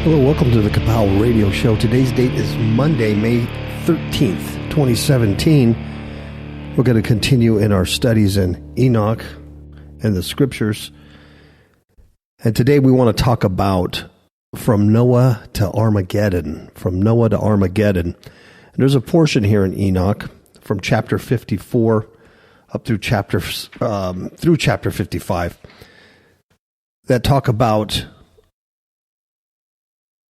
Hello, welcome to the KAPOW radio show. Today's date is Monday, May 13th, 2017. We're going to continue in our studies in Enoch and the scriptures. And today we want to talk about from Noah to Armageddon. From Noah to Armageddon. And there's a portion here in Enoch from chapter 54 up through chapter 55 that talk about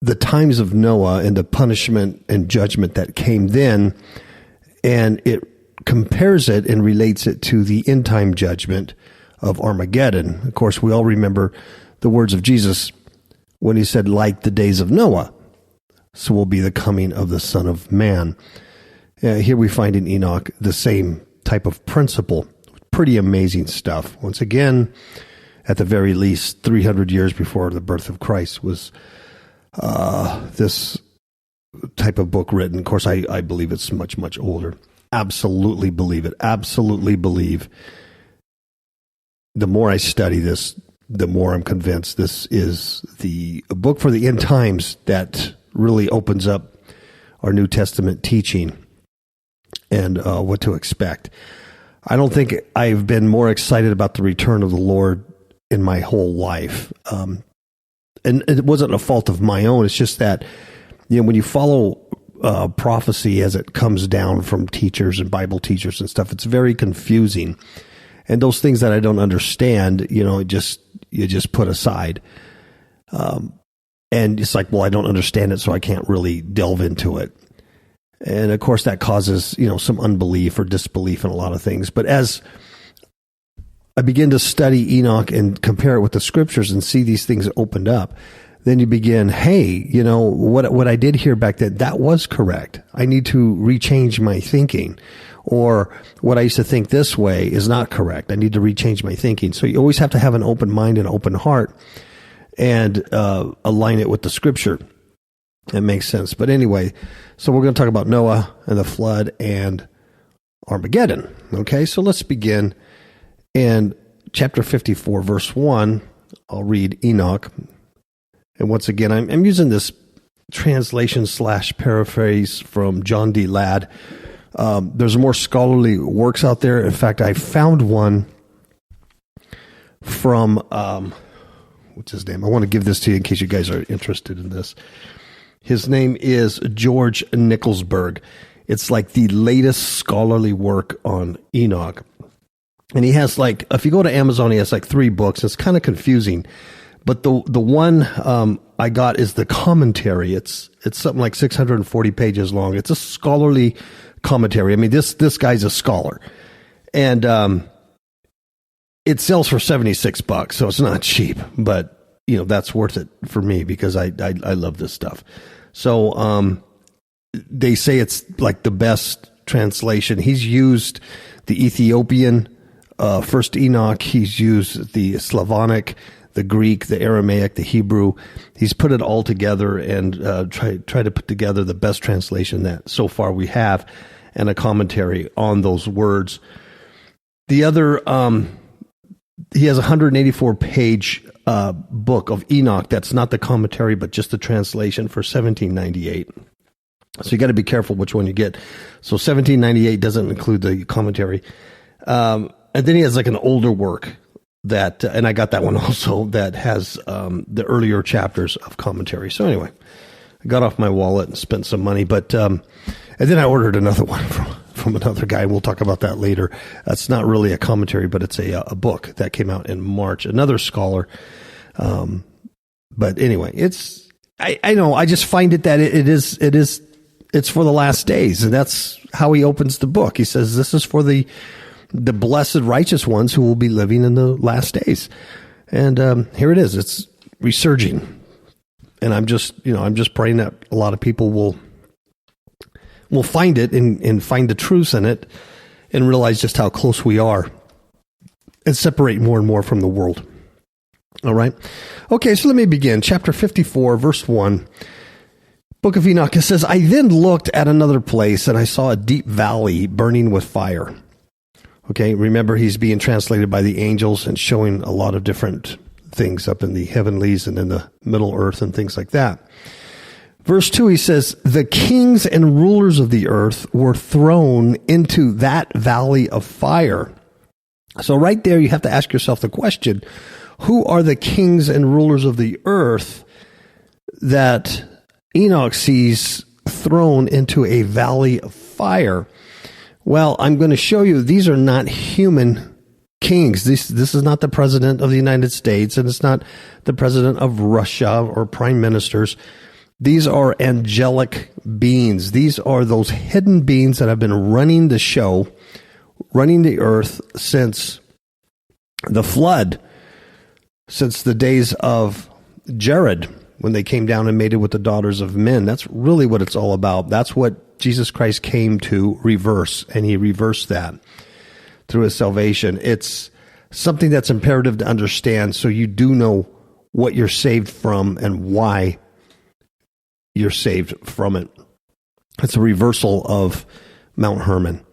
the times of Noah and the punishment and judgment that came then, and it compares it and relates it to the end time judgment of Armageddon. Of course, we all remember the words of Jesus when he said, like the days of Noah, so will be the coming of the Son of Man. Here we find in Enoch the same type of principle. Pretty amazing stuff. Once again, at the very least, 300 years before the birth of Christ was this type of book written. Of course, I believe it's much, much older. Absolutely believe it. Absolutely believe. The more I study this, the more I'm convinced this is a book for the end times that really opens up our New Testament teaching and what to expect. I don't think I've been more excited about the return of the Lord in my whole life. And it wasn't a fault of my own. It's just that, when you follow prophecy as it comes down from teachers and Bible teachers and stuff, it's very confusing. And those things that I don't understand, you just put aside. And it's like, well, I don't understand it, so I can't really delve into it. And of course, that causes, some unbelief or disbelief in a lot of things. But as I begin to study Enoch and compare it with the scriptures and see these things opened up, then you begin, hey, what I did here back then, that was correct. I need to rechange my thinking. Or what I used to think this way is not correct. I need to rechange my thinking. So you always have to have an open mind and open heart and align it with the scripture. It makes sense. But anyway, so we're going to talk about Noah and the flood and Armageddon. Okay, so let's begin. In chapter 54, verse 1, I'll read Enoch. And once again, I'm using this translation / paraphrase from John D. Ladd. There's more scholarly works out there. In fact, I found one from, what's his name? I want to give this to you in case you guys are interested in this. His name is George Nicholsburg. It's like the latest scholarly work on Enoch. And he has if you go to Amazon, he has 3 books. It's kind of confusing. But the one I got is the commentary. It's something like 640 pages long. It's a scholarly commentary. I mean, this guy's a scholar. And it sells for $76, so it's not cheap. But, that's worth it for me because I love this stuff. So they say it's like the best translation. He's used the Ethiopian First Enoch. He's used the Slavonic, the Greek, the Aramaic, the Hebrew. He's put it all together and try to put together the best translation that so far we have, and a commentary on those words. The other, he has a 184-page book of Enoch. That's not the commentary, but just the translation for $17.98. So you got to be careful which one you get. So $17.98 doesn't include the commentary. And then he has an older work that, and I got that one also, that has the earlier chapters of commentary. So anyway, I got off my wallet and spent some money, but and then I ordered another one from another guy, and we'll talk about that later. That's not really a commentary, but it's a book that came out in March. Another scholar, but anyway, I know, I just find it that it's for the last days, and that's how he opens the book. He says this is for the blessed righteous ones who will be living in the last days. And here it is. It's resurging. And I'm just praying that a lot of people will find it and find the truths in it and realize just how close we are and separate more and more from the world. All right. Okay, so let me begin. Chapter 54, verse 1. Book of Enoch, it says, I then looked at another place and I saw a deep valley burning with fire. Okay, remember he's being translated by the angels and showing a lot of different things up in the heavenlies and in the middle earth and things like that. Verse 2, he says, the kings and rulers of the earth were thrown into that valley of fire. So right there, you have to ask yourself the question, who are the kings and rulers of the earth that Enoch sees thrown into a valley of fire? Well, I'm going to show you these are not human kings. This is not the president of the United States, and it's not the president of Russia or prime ministers. These are angelic beings. These are those hidden beings that have been running the show, running the earth since the flood, since the days of Jared, when they came down and mated with the daughters of men. That's really what it's all about. That's what Jesus Christ came to reverse, and he reversed that through his salvation. It's something that's imperative to understand so you do know what you're saved from and why you're saved from it. It's a reversal of Mount Hermon.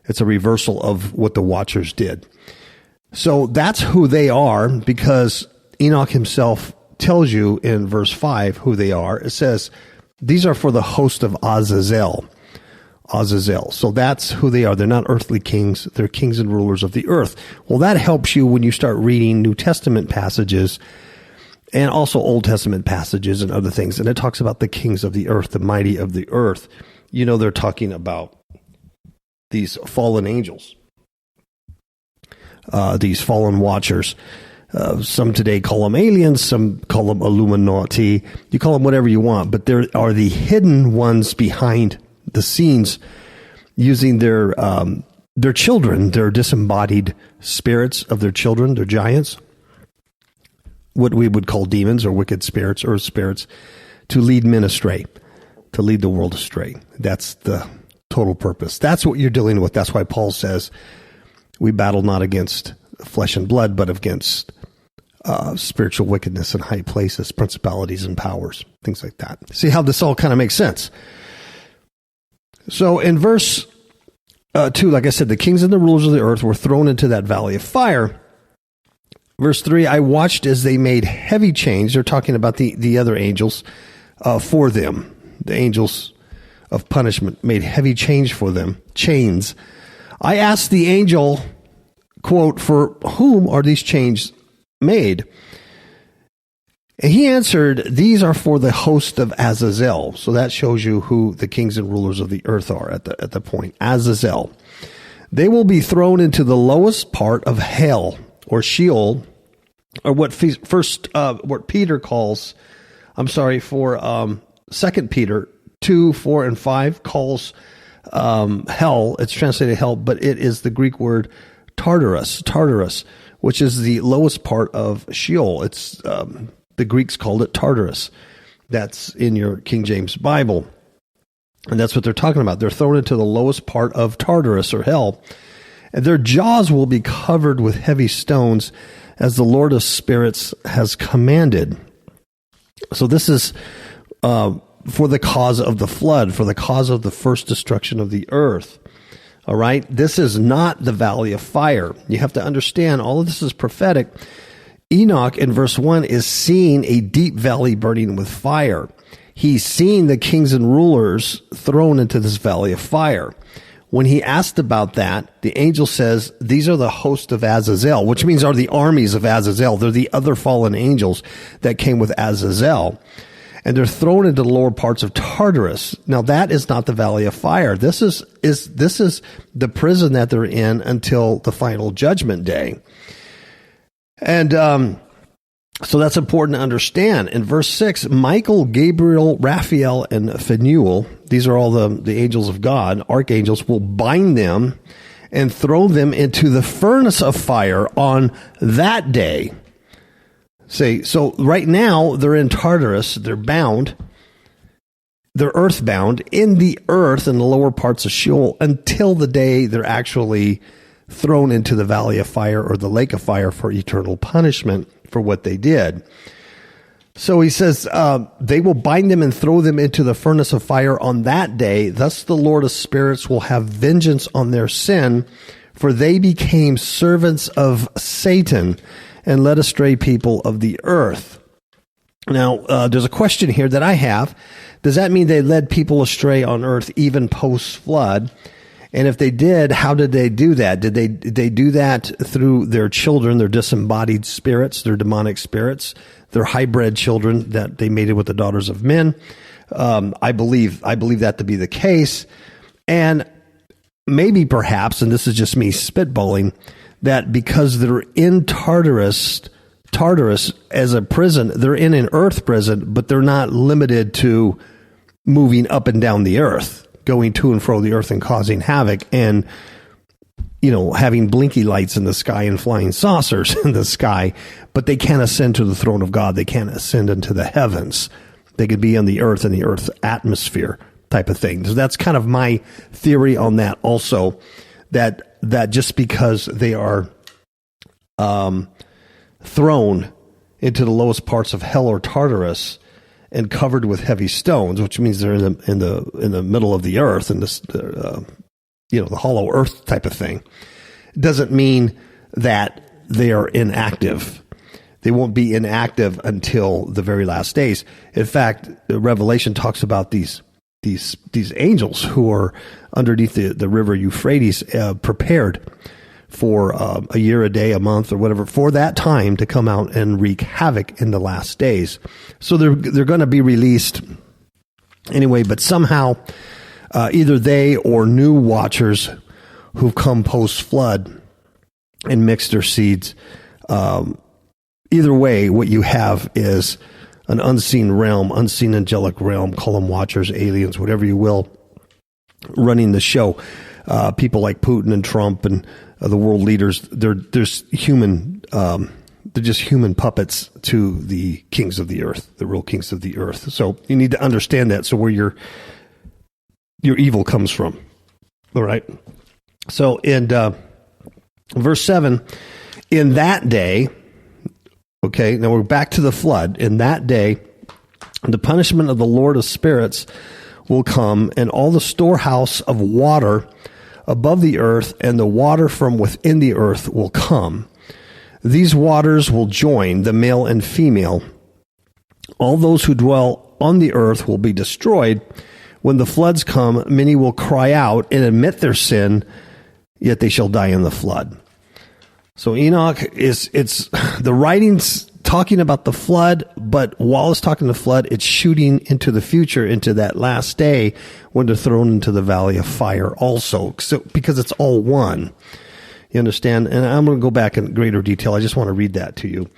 It's a reversal of what the Watchers did. So that's who they are, because Enoch himself tells you in verse 5 who they are. It says, these are for the host of Azazel. Azazel. So that's who they are. They're not earthly kings. They're kings and rulers of the earth. Well, that helps you when you start reading New Testament passages and also Old Testament passages and other things. And it talks about the kings of the earth, the mighty of the earth. You know, they're talking about these fallen angels, these fallen watchers. Some today call them aliens, some call them Illuminati. You call them whatever you want, but there are the hidden ones behind the scenes, using their children, their disembodied spirits of their children, their giants, what we would call demons or wicked spirits or spirits, to lead men astray, to lead the world astray. That's the total purpose. That's what you're dealing with. That's why Paul says we battle not against flesh and blood, but against spiritual wickedness in high places, principalities and powers, things like that. See how this all kind of makes sense? So in verse 2, like I said, the kings and the rulers of the earth were thrown into that valley of fire. Verse 3, I watched as they made heavy chains. They're talking about the other angels for them. The angels of punishment made heavy chains for them. Chains. I asked the angel, quote, for whom are these chains made? And he answered, these are for the host of Azazel. So that shows you who the kings and rulers of the earth are at the point. Azazel. They will be thrown into the lowest part of hell, or Sheol, or what Peter calls, for 2 Peter 2, 4, and 5 calls hell. It's translated hell, but it is the Greek word Tartarus, which is the lowest part of Sheol. It's the Greeks called it Tartarus. That's in your King James Bible. And that's what they're talking about. They're thrown into the lowest part of Tartarus, or hell. And their jaws will be covered with heavy stones, as the Lord of Spirits has commanded. So this is for the cause of the flood, for the cause of the first destruction of the earth. All right? This is not the valley of fire. You have to understand, all of this is prophetic. Enoch in verse 1 is seeing a deep valley burning with fire. He's seeing the kings and rulers thrown into this valley of fire. When he asked about that, the angel says, these are the host of Azazel, which means are the armies of Azazel. They're the other fallen angels that came with Azazel. And they're thrown into the lower parts of Tartarus. Now, that is not the valley of fire. This is the prison that they're in until the final judgment day. And so that's important to understand. In verse 6, Michael, Gabriel, Raphael, and Phanuel, these are all the angels of God, archangels, will bind them and throw them into the furnace of fire on that day. So right now they're in Tartarus, they're bound, they're earthbound in the earth in the lower parts of Sheol until the day they're actually thrown into the valley of fire or the lake of fire for eternal punishment for what they did. So he says, they will bind them and throw them into the furnace of fire on that day. Thus the Lord of Spirits will have vengeance on their sin, for they became servants of Satan and led astray people of the earth. Now, there's a question here that I have. Does that mean they led people astray on earth even post-flood? And if they did, how did they do that? Did they do that through their children, their disembodied spirits, their demonic spirits, their hybrid children that they mated with the daughters of men? I believe that to be the case. And maybe perhaps, and this is just me spitballing, that because they're in Tartarus as a prison, they're in an earth prison, but they're not limited to moving up and down the earth, going to and fro the earth and causing havoc and, having blinky lights in the sky and flying saucers in the sky, but they can't ascend to the throne of God. They can't ascend into the heavens. They could be on the earth in the earth atmosphere type of thing. So that's kind of my theory on that also, that just because they are thrown into the lowest parts of hell or Tartarus and covered with heavy stones, which means they're in the middle of the earth and this the hollow earth type of thing, doesn't mean that they are inactive. They won't be inactive until the very last days. In fact, Revelation talks about these angels who are underneath the river Euphrates, prepared for a year, a day, a month, or whatever, for that time to come out and wreak havoc in the last days. So they're going to be released anyway, but somehow either they or new watchers who've come post-flood and mixed their seeds, either way, what you have is an unseen realm, unseen angelic realm, call them watchers, aliens, whatever you will, running the show. People like Putin and Trump and the world leaders, they're human. They're just human puppets to the kings of the earth, the real kings of the earth. So you need to understand that. So where your evil comes from. All right. So in verse 7, in that day, okay, now we're back to the flood. In that day, the punishment of the Lord of spirits will come, and all the storehouse of water above the earth and the water from within the earth will come. These waters will join the male and female. All those who dwell on the earth will be destroyed. When the floods come, many will cry out and admit their sin, yet they shall die in the flood. So Enoch it's the writings talking about the flood, but while it's talking the flood, it's shooting into the future, into that last day when they're thrown into the valley of fire also. So, because it's all one. You understand? And I'm going to go back in greater detail. I just want to read that to you.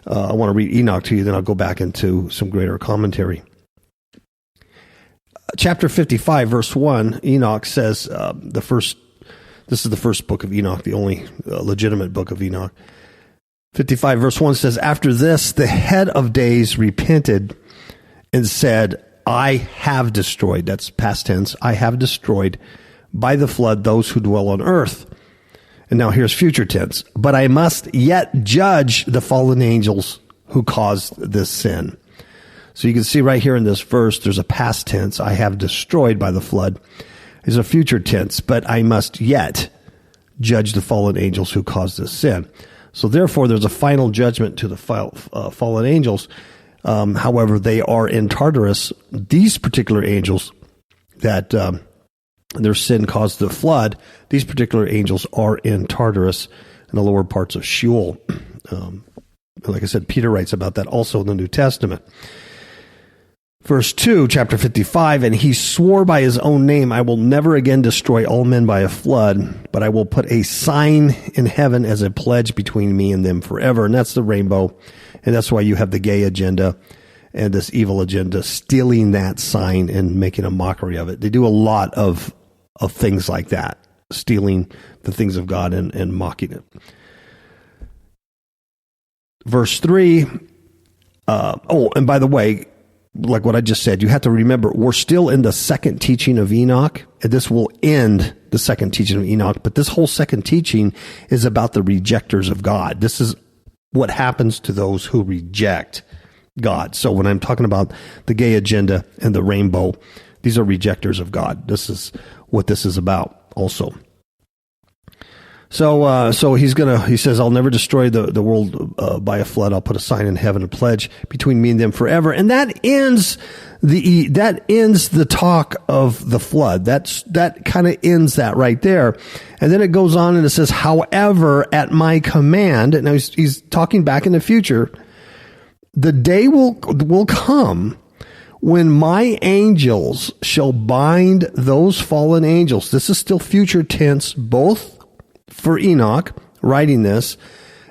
I want to read Enoch to you, then I'll go back into some greater commentary. Chapter 55, verse 1, Enoch says, this is the first book of Enoch, the only legitimate book of Enoch. 55, verse 1 says, after this, the head of days repented and said, I have destroyed, that's past tense, I have destroyed by the flood those who dwell on earth. And now here's future tense. But I must yet judge the fallen angels who caused this sin. So you can see right here in this verse, there's a past tense, I have destroyed by the flood. There's a future tense, but I must yet judge the fallen angels who caused this sin. So therefore, there's a final judgment to the fallen angels. However, they are in Tartarus. These particular angels that their sin caused the flood, these particular angels are in Tartarus in the lower parts of Sheol. Like I said, Peter writes about that also in the New Testament. Verse 2, chapter 55, and he swore by his own name, I will never again destroy all men by a flood, but I will put a sign in heaven as a pledge between me and them forever. And that's the rainbow. And that's why you have the gay agenda and this evil agenda stealing that sign and making a mockery of it. They do a lot of things like that, stealing the things of God and mocking it. Verse 3, and by the way, like what I just said, you have to remember, we're still in the second teaching of Enoch, and this will end the second teaching of Enoch, but this whole second teaching is about the rejectors of God. This is what happens to those who reject God. So when I'm talking about the gay agenda and the rainbow, these are rejectors of God. This is what this is about also. So he says, I'll never destroy the world by a flood. I'll put a sign in heaven, a pledge between me and them forever. And that ends the talk of the flood. That kind of ends that right there. And then it goes on and it says, however, at my command, now he's talking back in the future, the day will come when my angels shall bind those fallen angels. This is still future tense, both for Enoch writing this.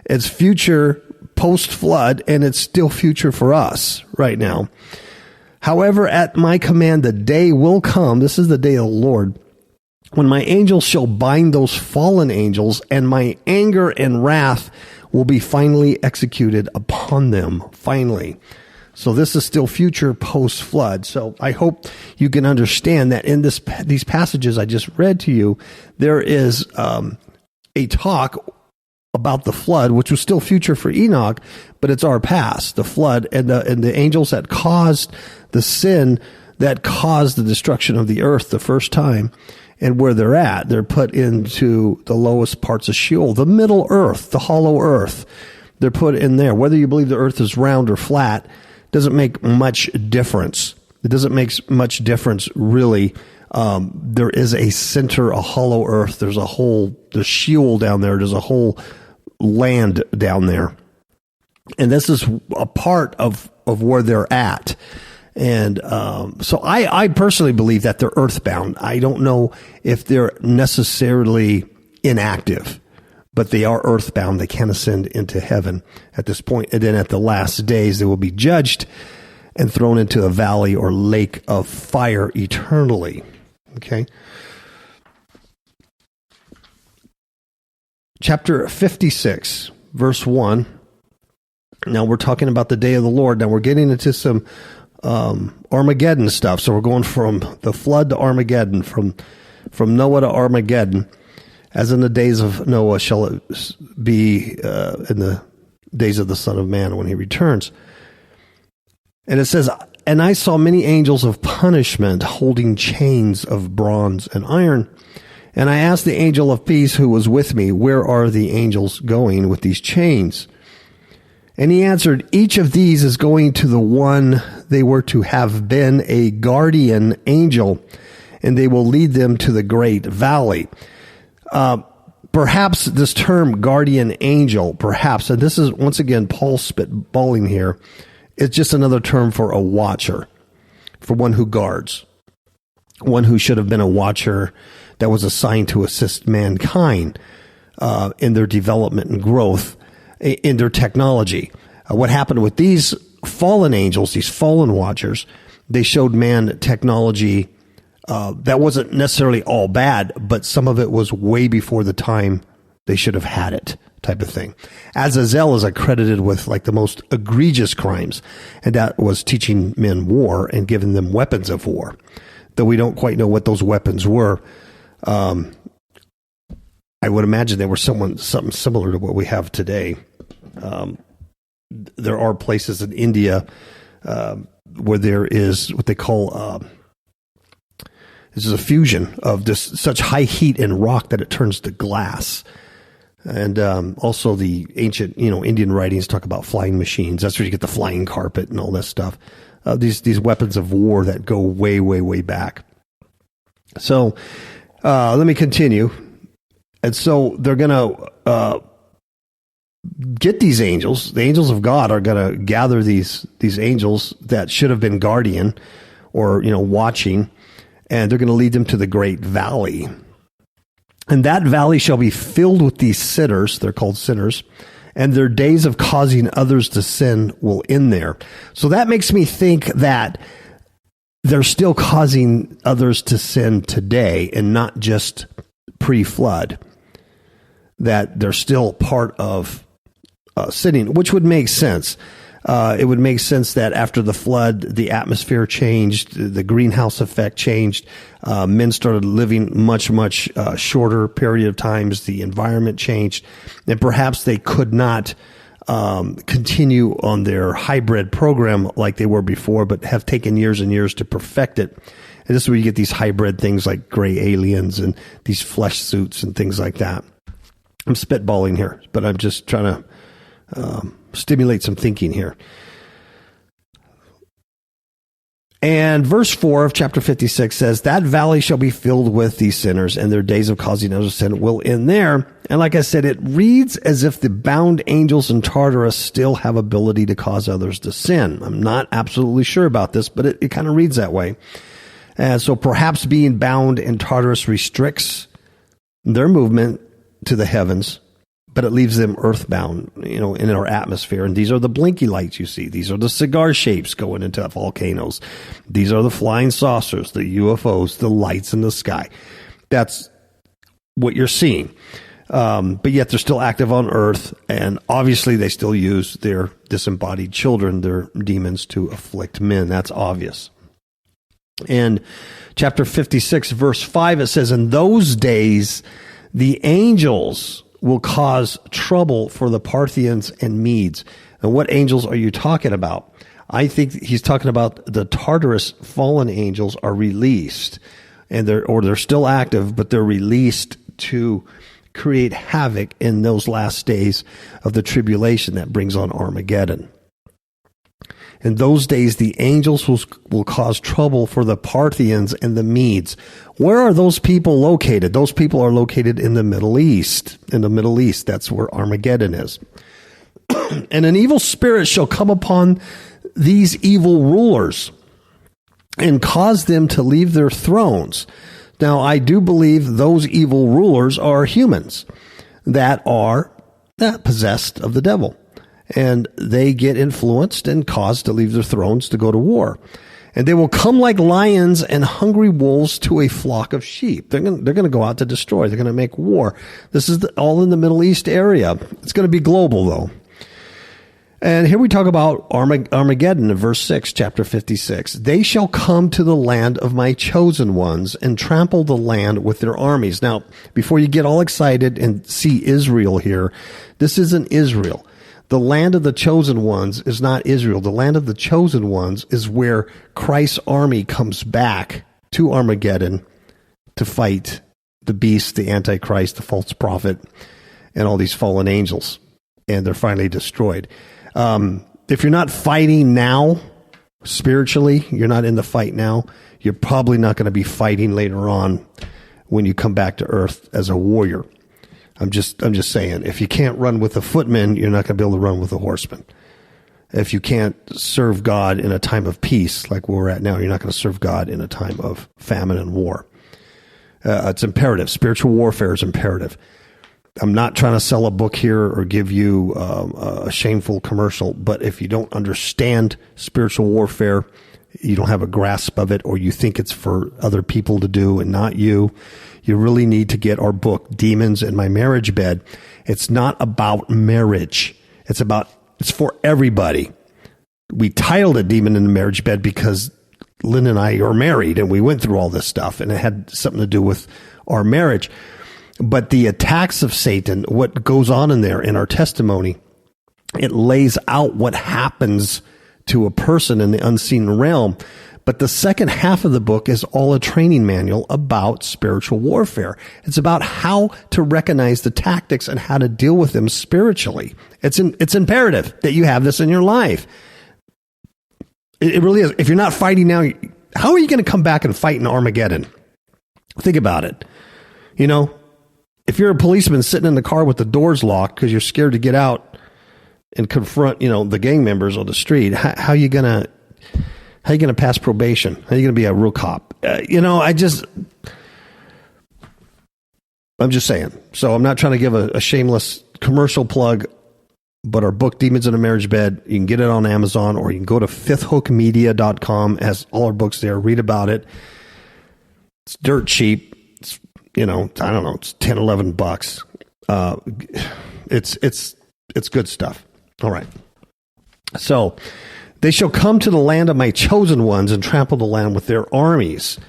It's future post-flood, and it's still future for us right now. However, at my command, the day will come. This is the day of the Lord, when my angels shall bind those fallen angels, and my anger and wrath will be finally executed upon them. Finally. So this is still future post-flood. So I hope you can understand that in these passages I just read to you, there is a talk about the flood, which was still future for Enoch, but it's our past, the flood, and the angels that caused the sin that caused the destruction of the earth the first time, and where they're at. They're put into the lowest parts of Sheol, the middle earth, the hollow earth. They're put in there. Whether you believe the earth is round or flat doesn't make much difference. It doesn't make much difference, really. There is a center, a hollow earth. There's Sheol down there. There's a whole land down there. And this is a part of where they're at. And so I personally believe that they're earthbound. I don't know if they're necessarily inactive, but they are earthbound. They can ascend into heaven at this point. And then at the last days, they will be judged and thrown into a valley or lake of fire eternally. Okay. Chapter 56, verse 1. Now we're talking about the day of the Lord. Now we're getting into some Armageddon stuff. So we're going from the flood to Armageddon, from Noah to Armageddon. As in the days of Noah shall it be in the days of the Son of Man when he returns. And it says, and I saw many angels of punishment holding chains of bronze and iron. And I asked the angel of peace who was with me, where are the angels going with these chains? And he answered, each of these is going to the one they were to have been a guardian angel, and they will lead them to the great valley. Perhaps this term guardian angel, perhaps, and this is once again Paul spitballing here, it's just another term for a watcher, for one who guards, one who should have been a watcher that was assigned to assist mankind in their development and growth in their technology. What happened with these fallen angels, these fallen watchers, they showed man technology that wasn't necessarily all bad, but some of it was way before the time they should have had it, type of thing. Azazel is accredited with like the most egregious crimes, and that was teaching men war and giving them weapons of war, though we don't quite know what those weapons were. I would imagine they were something similar to what we have today. There are places in India where there is what they call this is a fusion of such high heat and rock that it turns to glass. And also the ancient, Indian writings talk about flying machines. That's where you get the flying carpet and all this stuff. These weapons of war that go way, way, way back. So let me continue. And so they're going to get these angels. The angels of God are going to gather these angels that should have been guardian or, watching, and they're going to lead them to the great valley. And that valley shall be filled with these sinners. They're called sinners. And their days of causing others to sin will end there. So that makes me think that they're still causing others to sin today and not just pre-flood. That they're still part of sinning, which would make sense. It would make sense that after the flood, the atmosphere changed, the greenhouse effect changed, men started living much, much shorter period of times, the environment changed, and perhaps they could not continue on their hybrid program like they were before, but have taken years and years to perfect it. And this is where you get these hybrid things like gray aliens and these flesh suits and things like that. I'm spitballing here, but I'm just trying to stimulate some thinking here. And verse 4 of chapter 56 says, that valley shall be filled with these sinners, and their days of causing others to sin will end there. And like I said, it reads as if the bound angels in Tartarus still have ability to cause others to sin. I'm not absolutely sure about this, but it kind of reads that way. And so perhaps being bound in Tartarus restricts their movement to the heavens, but it leaves them earthbound, in our atmosphere. And these are the blinky lights you see. These are the cigar shapes going into volcanoes. These are the flying saucers, the UFOs, the lights in the sky. That's what you're seeing. But yet they're still active on earth. And obviously they still use their disembodied children, their demons, to afflict men. That's obvious. And chapter 56, verse 5, it says, in those days, the angels will cause trouble for the Parthians and Medes. And what angels are you talking about? I think he's talking about the Tartarus fallen angels are released, and they're still active, but they're released to create havoc in those last days of the tribulation that brings on Armageddon. In those days, the angels will cause trouble for the Parthians and the Medes. Where are those people located? Those people are located in the Middle East. In the Middle East, that's where Armageddon is. And an evil spirit shall come upon these evil rulers and cause them to leave their thrones. Now, I do believe those evil rulers are humans that are possessed of the devil. And they get influenced and caused to leave their thrones to go to war. And they will come like lions and hungry wolves to a flock of sheep. They're going to go out to destroy. They're going to make war. This is all in the Middle East area. It's going to be global, though. And here we talk about Armageddon in verse 6, chapter 56. They shall come to the land of my chosen ones and trample the land with their armies. Now, before you get all excited and see Israel here, this isn't Israel. The land of the chosen ones is not Israel. The land of the chosen ones is where Christ's army comes back to Armageddon to fight the beast, the Antichrist, the false prophet, and all these fallen angels. And they're finally destroyed. If you're not fighting now, spiritually, you're not in the fight now, you're probably not going to be fighting later on when you come back to earth as a warrior. I'm just saying, if you can't run with the footmen, you're not going to be able to run with the horsemen. If you can't serve God in a time of peace, like where we're at now, you're not going to serve God in a time of famine and war. It's imperative. Spiritual warfare is imperative. I'm not trying to sell a book here or give you a shameful commercial, but if you don't understand spiritual warfare, you don't have a grasp of it, or you think it's for other people to do and not you, you really need to get our book, Demons in My Marriage Bed. It's not about marriage. It's for everybody. We titled it Demon in the Marriage Bed because Lynn and I are married and we went through all this stuff and it had something to do with our marriage. But the attacks of Satan, what goes on in there in our testimony, it lays out what happens to a person in the unseen realm. But the second half of the book is all a training manual about spiritual warfare. It's about how to recognize the tactics and how to deal with them spiritually. It's imperative that you have this in your life. It really is. If you're not fighting now, how are you going to come back and fight in Armageddon? Think about it. If you're a policeman sitting in the car with the doors locked because you're scared to get out and confront, the gang members on the street, how are you going to pass probation? How are you going to be a real cop? I'm just saying. So I'm not trying to give a shameless commercial plug, but our book, Demons in a Marriage Bed, you can get it on Amazon, or you can go to fifthhookmedia.com. It has all our books there. Read about it. It's dirt cheap. It's, I don't know, it's $10, $11. It's good stuff. All right. So, they shall come to the land of my chosen ones and trample the land with their armies.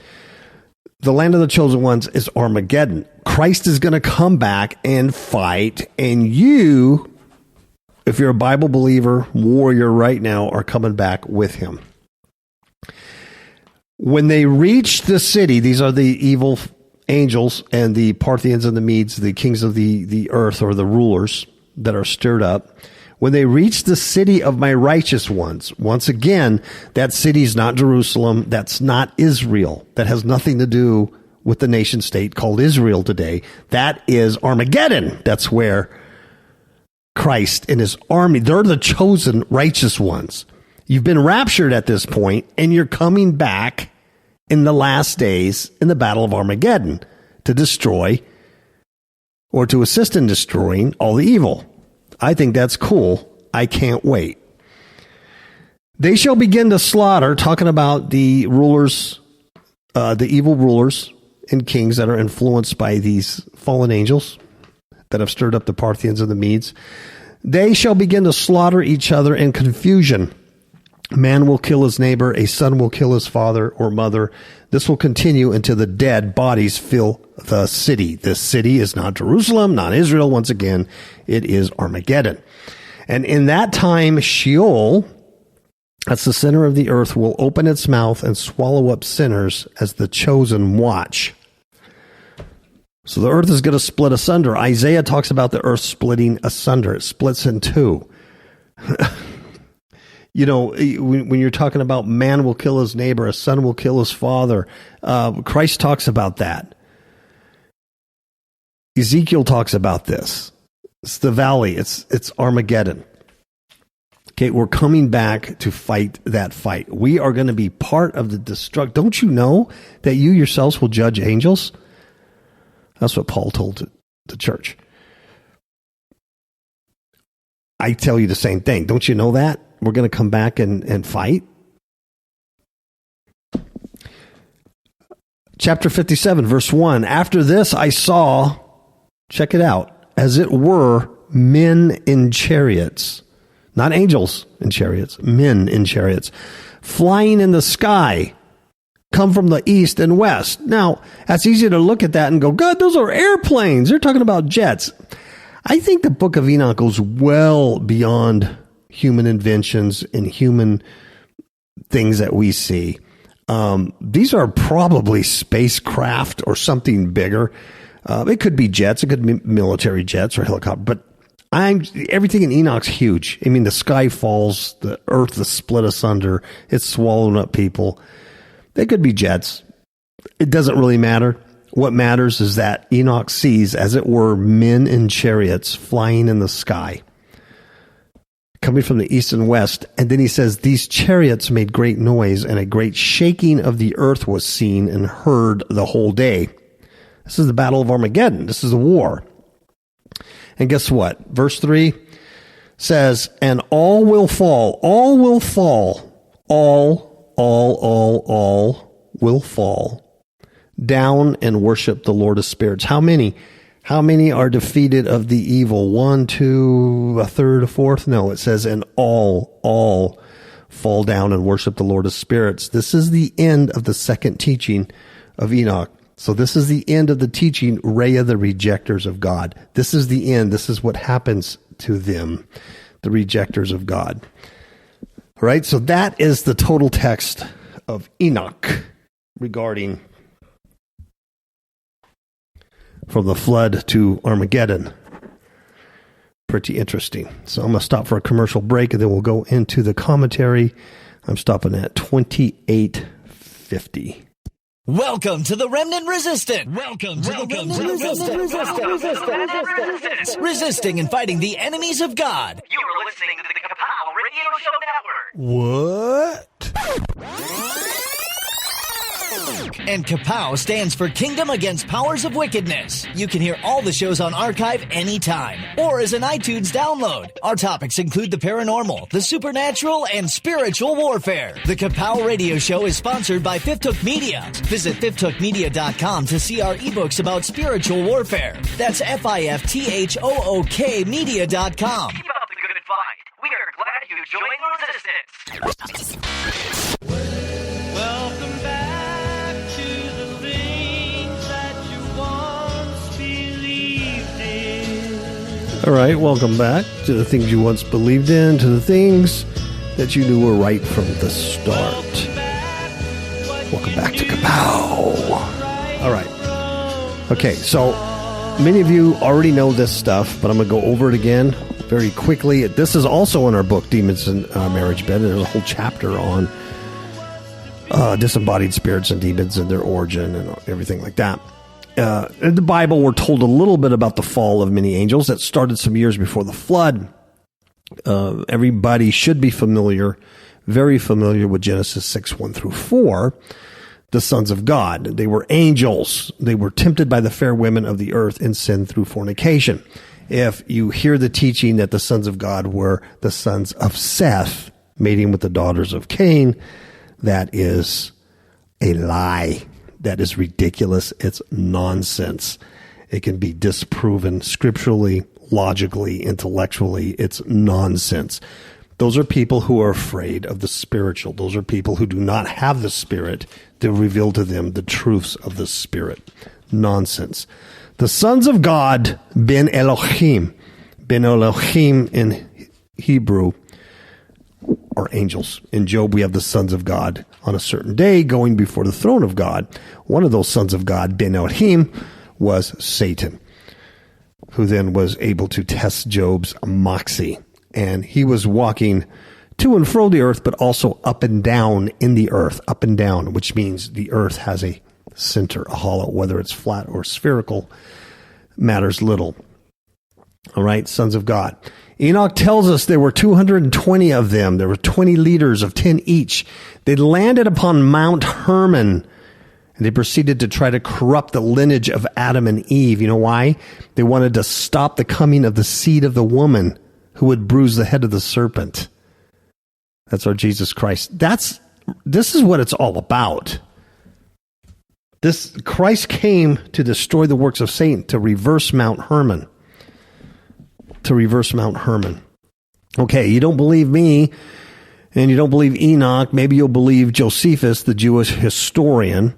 The land of the chosen ones is Armageddon. Christ is going to come back and fight, and you, if you're a Bible believer, warrior right now, are coming back with him. When they reach the city, these are the evil angels and the Parthians and the Medes, the kings of the earth, or the rulers that are stirred up, when they reach the city of my righteous ones, once again, that city is not Jerusalem. That's not Israel. That has nothing to do with the nation state called Israel today. That is Armageddon. That's where Christ and his army, they're the chosen righteous ones. You've been raptured at this point, and you're coming back in the last days in the battle of Armageddon to destroy or to assist in destroying all the evil. I think that's cool. I can't wait. They shall begin to slaughter, talking about the rulers, the evil rulers and kings that are influenced by these fallen angels that have stirred up the Parthians and the Medes. They shall begin to slaughter each other in confusion. Man will kill his neighbor, a son will kill his father or mother. This will continue until the dead bodies fill the city. This city is not Jerusalem, not Israel. Once again, it is Armageddon. And in that time, Sheol, that's the center of the earth, will open its mouth and swallow up sinners as the chosen watch. So the earth is going to split asunder. Isaiah talks about the earth splitting asunder. It splits in two. You know, when you're talking about man will kill his neighbor, a son will kill his father, Christ talks about that. Ezekiel talks about this. It's the valley. It's Armageddon. Okay, we're coming back to fight that fight. We are going to be part of the destruct. Don't you know that you yourselves will judge angels? That's what Paul told the church. I tell you the same thing. Don't you know that? We're going to come back and fight. Chapter 57, verse 1. After this I saw, check it out, as it were men in chariots. Not angels in chariots, men in chariots, flying in the sky, come from the east and west. Now, that's easy to look at that and go, God, those are airplanes. They're talking about jets. I think the book of Enoch goes well beyond human inventions and human things that we see. These are probably spacecraft or something bigger. It could be jets. It could be military jets or helicopters. But everything in Enoch's huge. I mean, the sky falls, the earth is split asunder. It's swallowing up people. They could be jets. It doesn't really matter. What matters is that Enoch sees, as it were, men in chariots flying in the sky, coming from the east and west. And then he says, these chariots made great noise, and a great shaking of the earth was seen and heard the whole day. This is the battle of Armageddon. This is a war. And guess what? Verse 3 says, and all will fall, all will fall, all will fall down and worship the Lord of spirits. How many? How many are defeated of the evil? 1, 2, a third, a fourth? No, it says, and all fall down and worship the Lord of spirits. This is the end of the second teaching of Enoch. So this is the end of the teaching, Rhea, the rejectors of God. This is the end. This is what happens to them, the rejectors of God. All right, so that is the total text of Enoch regarding from the flood to Armageddon. Pretty interesting. So I'm going to stop for a commercial break, and then we'll go into the commentary. I'm stopping at 28:50. Welcome to the Remnant Resistant. Welcome to the Remnant Resistant. Resisting and fighting the enemies of God. You're listening to the KAPOW Radio Show Network. What? And KAPOW stands for Kingdom Against Powers of Wickedness. You can hear all the shows on archive anytime or as an iTunes download. Our topics include the paranormal, the supernatural, and spiritual warfare. The KAPOW Radio Show is sponsored by Fifth Hook Media. Visit fifthookmedia.com to see our ebooks about spiritual warfare. That's FIFTHOOK media.com. Keep up the good fight. We are glad you joined the resistance. Welcome back to the things that you once believed in. All right, welcome back to the things you once believed in, to the things that you knew were right from the start. Welcome back to KAPOW. All right. Okay, so many of you already know this stuff, but I'm going to go over it again very quickly. This is also in our book, Demons and Marriage Bed. There's a whole chapter on disembodied spirits and demons and their origin and everything like that. In the Bible, we're told a little bit about the fall of many angels that started some years before the flood. Everybody should be very familiar with Genesis 6, 1 through 4, the sons of God. They were angels. They were tempted by the fair women of the earth and sinned through fornication. If you hear the teaching that the sons of God were the sons of Seth, mating with the daughters of Cain, that is a lie. That is ridiculous. It's nonsense. It can be disproven scripturally, logically, intellectually. It's nonsense. Those are people who are afraid of the spiritual. Those are people who do not have the Spirit to reveal to them the truths of the Spirit. Nonsense. The sons of God, Ben Elohim in Hebrew, are angels. In Job, we have the sons of God on a certain day going before the throne of God. One of those sons of God, Ben Elohim, was Satan, who then was able to test Job's moxie. And he was walking to and fro the earth, but also up and down in the earth, up and down, which means the earth has a center, a hollow, whether it's flat or spherical, matters little. All right, sons of God. Enoch tells us there were 220 of them. There were 20 leaders of 10 each. They landed upon Mount Hermon, and they proceeded to try to corrupt the lineage of Adam and Eve. You know why? They wanted to stop the coming of the seed of the woman who would bruise the head of the serpent. That's our Jesus Christ. This is what it's all about. Christ came to destroy the works of Satan, to reverse Mount Hermon. Okay, you don't believe me, and you don't believe Enoch. Maybe you'll believe Josephus, the Jewish historian.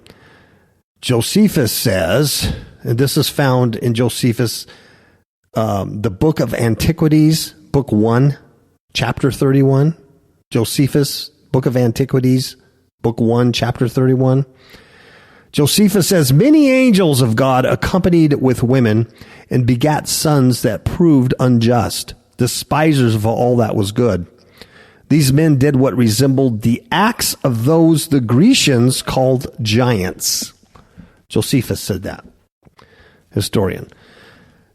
Josephus says, and this is found in Josephus, the Book of Antiquities, Book 1, Chapter 31. Josephus, Book of Antiquities, Book 1, Chapter 31. Josephus says, many angels of God accompanied with women and begat sons that proved unjust, despisers of all that was good. These men did what resembled the acts of those the Grecians called giants. Josephus said that, historian.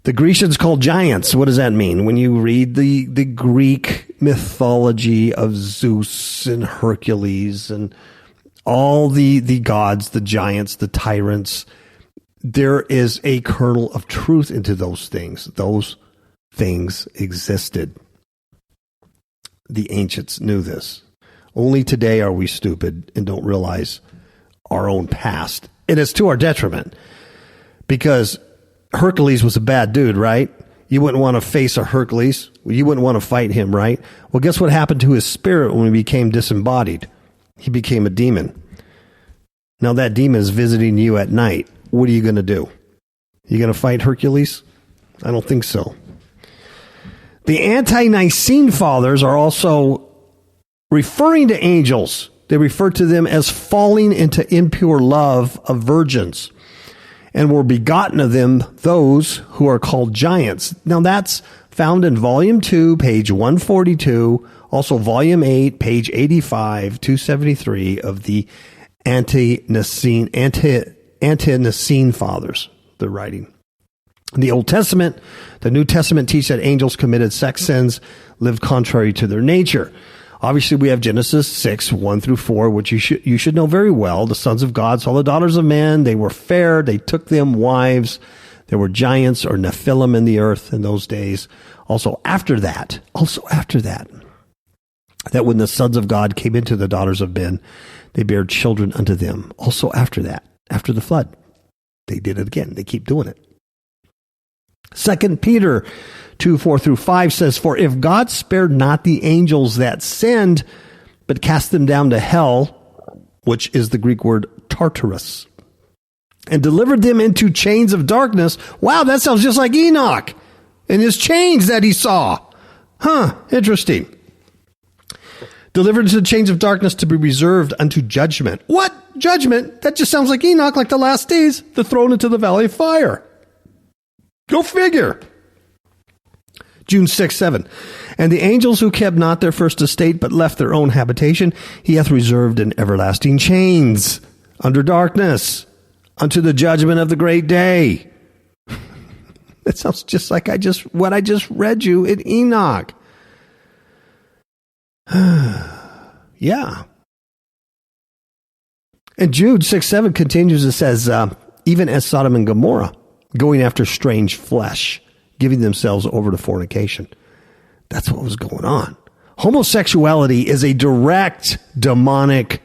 The Grecians called giants. What does that mean? When you read the Greek mythology of Zeus and Hercules and all the gods, the giants, the tyrants, there is a kernel of truth into those things. Those things existed. The ancients knew this. Only today are we stupid and don't realize our own past. And it's to our detriment, because Hercules was a bad dude, right? You wouldn't want to face a Hercules. You wouldn't want to fight him, right? Well, guess what happened to his spirit when he became disembodied? He became a demon. Now that demon is visiting you at night. What are you going to do? You going to fight Hercules? I don't think so. The ante-Nicene fathers are also referring to angels. They refer to them as falling into impure love of virgins, and were begotten of them those who are called giants. Now that's found in Volume 2, page 142, also Volume 8, page 85, 273 of the ante-Nicene fathers, the writing. In the Old Testament, the New Testament teach that angels committed sex sins, lived contrary to their nature. Obviously, we have Genesis 6, 1 through 4, which you should know very well. The sons of God saw the daughters of men. They were fair. They took them wives. There were giants or Nephilim in the earth in those days. Also after that, that when the sons of God came into the daughters of men, they bare children unto them. Also after that, after the flood, they did it again. They keep doing it. 2 Peter 2, 4 through 5 says, for if God spared not the angels that sinned, but cast them down to hell, which is the Greek word Tartarus, and delivered them into chains of darkness. Wow, that sounds just like Enoch and his chains that he saw. Interesting. Delivered into the chains of darkness to be reserved unto judgment. What? Judgment? That just sounds like Enoch, like the last days. They're thrown into the valley of fire. Go figure. June 6, 7. And the angels who kept not their first estate, but left their own habitation, he hath reserved in everlasting chains, under darkness, unto the judgment of the great day. That sounds just like what I just read you in Enoch. Yeah. And Jude 6, 7 continues and says, even as Sodom and Gomorrah, going after strange flesh, giving themselves over to fornication. That's what was going on. Homosexuality is a direct demonic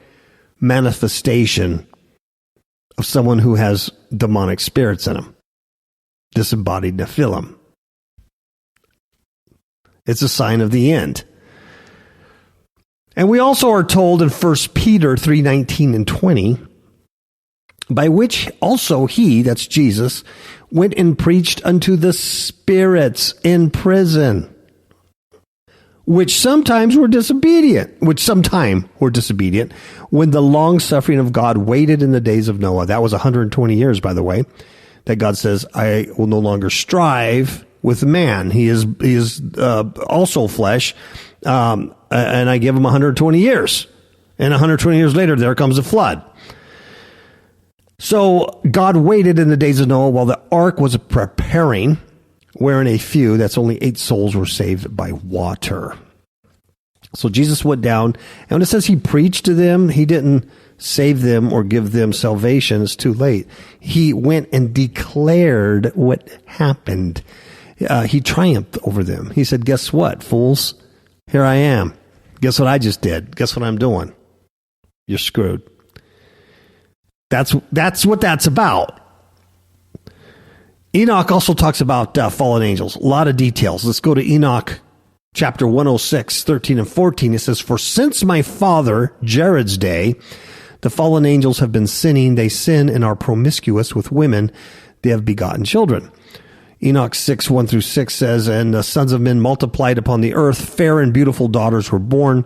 manifestation of someone who has demonic spirits in them. Disembodied Nephilim. It's a sign of the end. And we also are told in 1 Peter 3:19 and 20, by which also he, that's Jesus, went and preached unto the spirits in prison, which sometime were disobedient, when the long suffering of God waited in the days of Noah. That was 120 years, by the way, that God says, I will no longer strive with man. He is also flesh, and I give him 120 years. And 120 years later, there comes a flood. So God waited in the days of Noah while the ark was preparing, wherein a few, that's only 8 souls, were saved by water. So Jesus went down, and when it says he preached to them, he didn't save them or give them salvation. It's too late. He went and declared what happened. He triumphed over them. He said, guess what, fools? Here I am. Guess what I just did? Guess what I'm doing? You're screwed. That's what that's about. Enoch also talks about fallen angels. A lot of details. Let's go to Enoch chapter 106, 13 and 14. It says, for since my father Jared's day, the fallen angels have been sinning. They sin and are promiscuous with women. They have begotten children. Enoch 6, 1 through 6 says, and the sons of men multiplied upon the earth. Fair and beautiful daughters were born.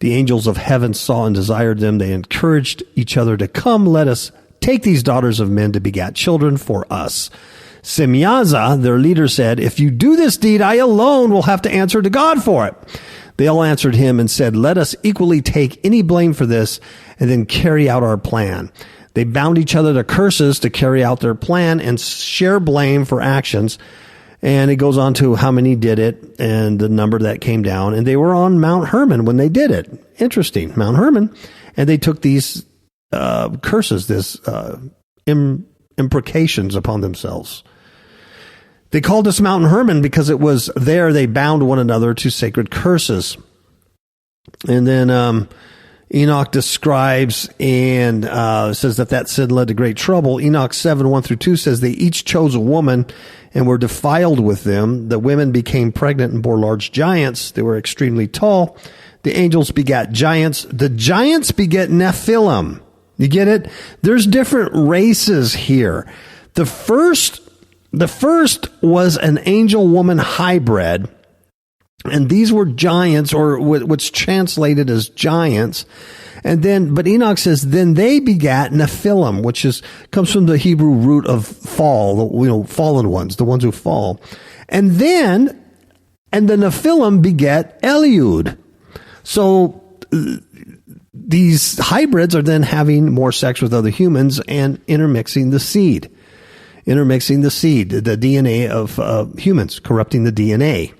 The angels of heaven saw and desired them. They encouraged each other to come. Let us take these daughters of men to begat children for us. Semyaza, their leader, said, if you do this deed, I alone will have to answer to God for it. They all answered him and said, let us equally take any blame for this and then carry out our plan. They bound each other to curses to carry out their plan and share blame for actions. And it goes on to how many did it and the number that came down. And they were on Mount Hermon when they did it. Interesting, Mount Hermon. And they took these curses, this imprecations upon themselves. They called this Mount Hermon because it was there they bound one another to sacred curses. And then Enoch describes and says that sin led to great trouble. Enoch 7, 1 through 2 says they each chose a woman and were defiled with them. The women became pregnant and bore large giants. They were extremely tall. The angels begat giants. The giants beget Nephilim. You get it? There's different races here. The first was an angel-woman hybrid, and these were giants, or what's translated as giants. And then, but Enoch says, then they begat Nephilim, which comes from the Hebrew root of fall, fallen ones, the ones who fall. And the Nephilim beget Eliud. So these hybrids are then having more sex with other humans and intermixing the seed, the DNA of humans, corrupting the DNA.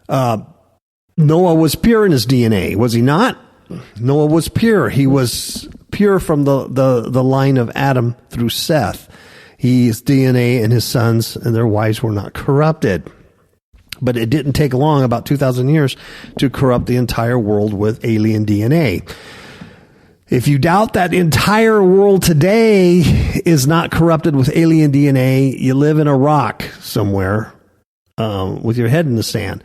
Noah was pure in his DNA, was he not? Noah was pure. He was pure from the line of Adam through Seth. His DNA and his sons and their wives were not corrupted. But it didn't take long, about 2,000 years, to corrupt the entire world with alien DNA. If you doubt that entire world today is not corrupted with alien DNA, you live in a rock somewhere with your head in the sand.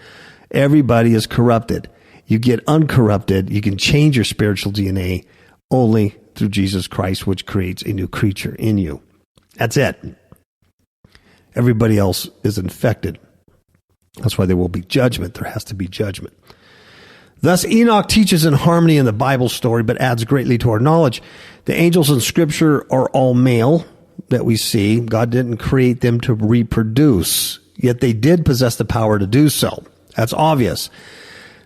Everybody is corrupted. You get uncorrupted. You can change your spiritual DNA only through Jesus Christ, which creates a new creature in you. That's it. Everybody else is infected. That's why there will be judgment. There has to be judgment. Thus, Enoch teaches in harmony in the Bible story, but adds greatly to our knowledge. The angels in Scripture are all male that we see. God didn't create them to reproduce, yet they did possess the power to do so. That's obvious.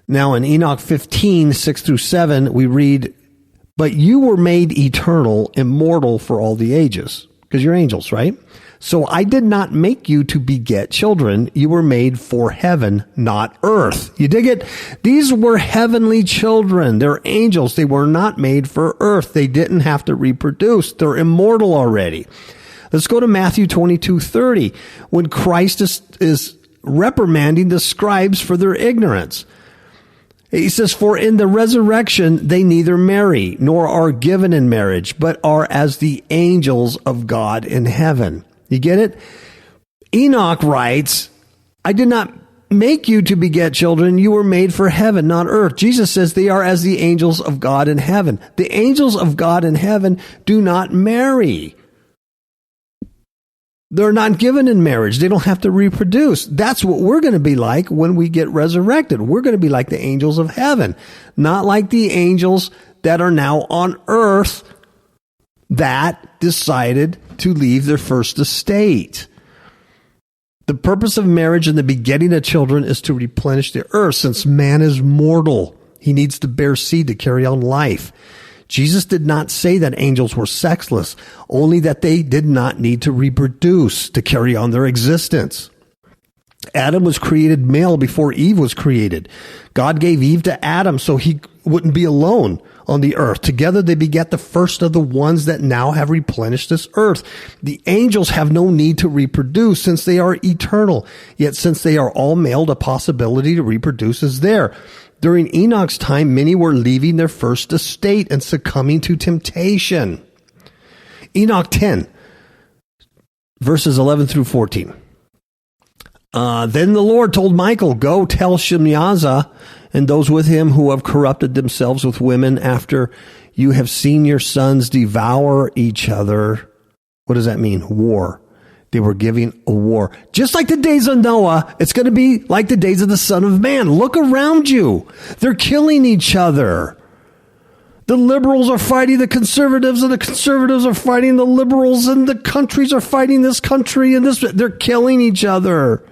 Now, in Enoch 15, 6 through 7, we read, "But you were made eternal, immortal for all the ages." Because you're angels, right? "So I did not make you to beget children. You were made for heaven, not earth." You dig it? These were heavenly children. They're angels. They were not made for earth. They didn't have to reproduce. They're immortal already. Let's go to Matthew 22:30, when Christ is reprimanding the scribes for their ignorance. He says, "For in the resurrection they neither marry nor are given in marriage, but are as the angels of God in heaven." You get it? Enoch writes, "I did not make you to beget children. You were made for heaven, not earth." Jesus says they are as the angels of God in heaven. The angels of God in heaven do not marry. They're not given in marriage. They don't have to reproduce. That's what we're going to be like when we get resurrected. We're going to be like the angels of heaven, not like the angels that are now on earth that decided to leave their first estate. The purpose of marriage and the begetting of children is to replenish the earth. Since man is mortal, he needs to bear seed to carry on life. Jesus did not say that angels were sexless, only that they did not need to reproduce to carry on their existence. Adam was created male before Eve was created. God gave Eve to Adam so he wouldn't be alone on the earth. Together they beget the first of the ones that now have replenished this earth. The angels have no need to reproduce since they are eternal. Yet since they are all male, the possibility to reproduce is there. During Enoch's time, many were leaving their first estate and succumbing to temptation. Enoch 10, verses 11 through 14. Then the Lord told Michael, "Go tell Shemyaza and those with him who have corrupted themselves with women after you have seen your sons devour each other." What does that mean? War. They were giving a war. Just like the days of Noah, it's going to be like the days of the Son of Man. Look around you. They're killing each other. The liberals are fighting the conservatives, and the conservatives are fighting the liberals, and the countries are fighting this country, and this. They're killing each other.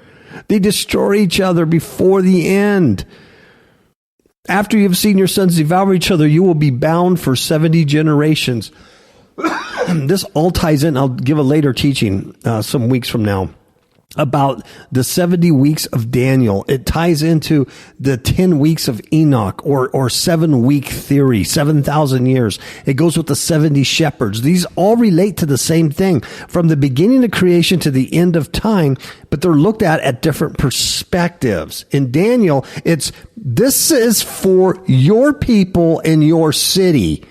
They destroy each other before the end. After you've seen your sons devour each other, you will be bound for 70 generations. This all ties in. I'll give a later teaching some weeks from now about the 70 weeks of Daniel. It ties into the 10 weeks of Enoch or 7-week theory, 7,000 years. It goes with the 70 shepherds. These all relate to the same thing from the beginning of creation to the end of time, but they're looked at different perspectives. In Daniel, this is for your people and your city.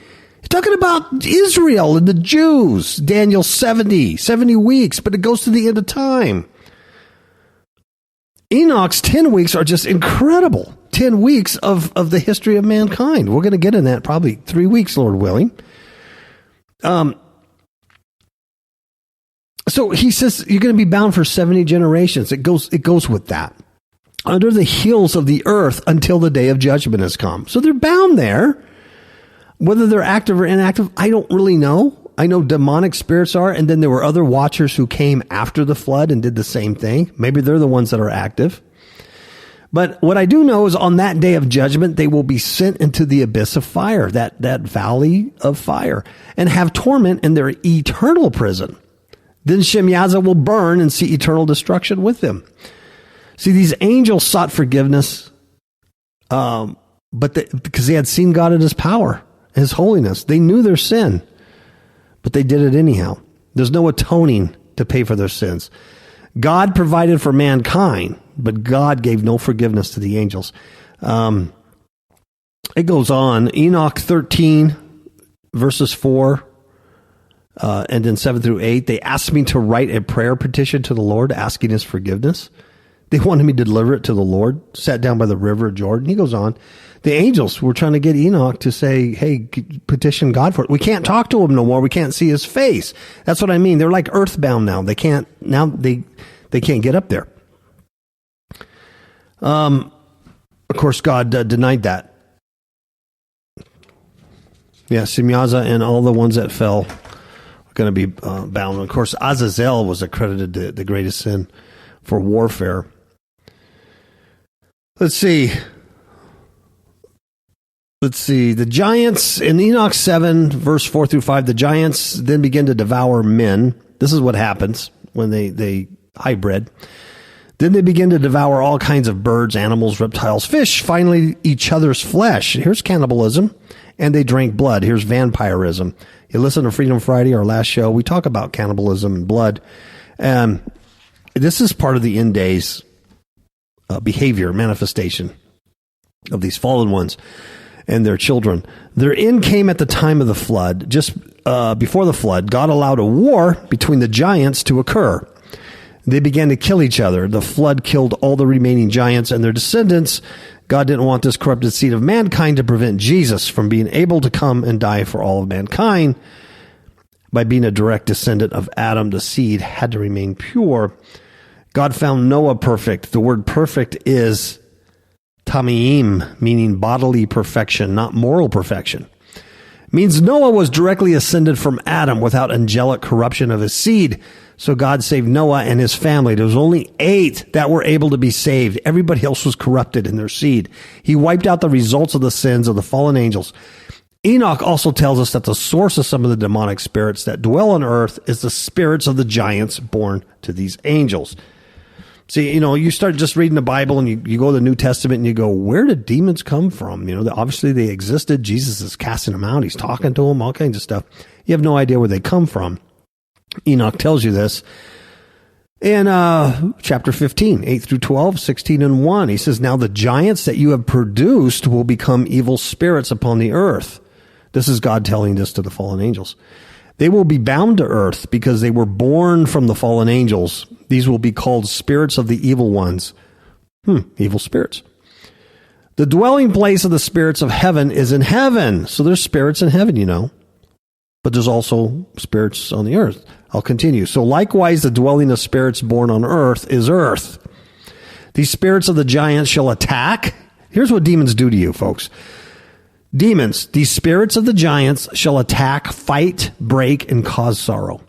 Talking about Israel and the Jews. Daniel 70 weeks, but it goes to the end of time. Enoch's 10 weeks are just incredible. 10 weeks of the history of mankind. We're going to get in that probably 3 weeks, Lord willing. So he says you're going to be bound for 70 generations. It goes with that. Under the heels of the earth until the day of judgment has come. So they're bound there. Whether they're active or inactive, I don't really know. I know demonic spirits are, and then there were other watchers who came after the flood and did the same thing. Maybe they're the ones that are active. But what I do know is on that day of judgment, they will be sent into the abyss of fire, that valley of fire, and have torment in their eternal prison. Then Shemyaza will burn and see eternal destruction with them. See, these angels sought forgiveness, because they had seen God in his power. His holiness. They knew their sin, but they did it anyhow. There's no atoning to pay for their sins. God provided for mankind, but God gave no forgiveness to the angels. It goes on. Enoch 13, verses 4, and then 7 through 8. They asked me to write a prayer petition to the Lord, asking his forgiveness. They wanted me to deliver it to the Lord, sat down by the river of Jordan. He goes on. The angels were trying to get Enoch to say, hey, petition God for it. We can't talk to him no more. We can't see his face. That's what I mean. They're like earthbound now. They can't get up there. Of course, God denied that. Yeah, Simyaza and all the ones that fell are going to be bound. Of course, Azazel was accredited the greatest sin for warfare. Let's see. The giants in Enoch 7, verse 4 through 5, the giants then begin to devour men. This is what happens when they hybrid. Then they begin to devour all kinds of birds, animals, reptiles, fish, finally each other's flesh. Here's cannibalism. And they drink blood. Here's vampirism. You listen to Freedom Friday, our last show, we talk about cannibalism and blood. This is part of the end days behavior, manifestation of these fallen ones and their children. Their end came at the time of the flood. Just before the flood, God allowed a war between the giants to occur. They began to kill each other. The flood killed all the remaining giants and their descendants. God didn't want this corrupted seed of mankind to prevent Jesus from being able to come and die for all of mankind. By being a direct descendant of Adam, the seed had to remain pure. God found Noah perfect. The word perfect is tamim, meaning bodily perfection, not moral perfection. It means Noah was directly ascended from Adam without angelic corruption of his seed. So God saved Noah and his family. There was only 8 that were able to be saved. Everybody else was corrupted in their seed. He wiped out the results of the sins of the fallen angels. Enoch also tells us that the source of some of the demonic spirits that dwell on earth is the spirits of the giants born to these angels. See, you start just reading the Bible and you go to the New Testament and you go, where did demons come from? Obviously they existed. Jesus is casting them out. He's talking to them, all kinds of stuff. You have no idea where they come from. Enoch tells you this in chapter 15, 8 through 12, 16 and 1. He says, now the giants that you have produced will become evil spirits upon the earth. This is God telling this to the fallen angels. They will be bound to earth because they were born from the fallen angels. These will be called spirits of the evil ones. Evil spirits. The dwelling place of the spirits of heaven is in heaven. So there's spirits in heaven, But there's also spirits on the earth. I'll continue. So likewise, the dwelling of spirits born on earth is earth. These spirits of the giants shall attack. Here's what demons do to you, folks. Demons, these spirits of the giants shall attack, fight, break, and cause sorrow.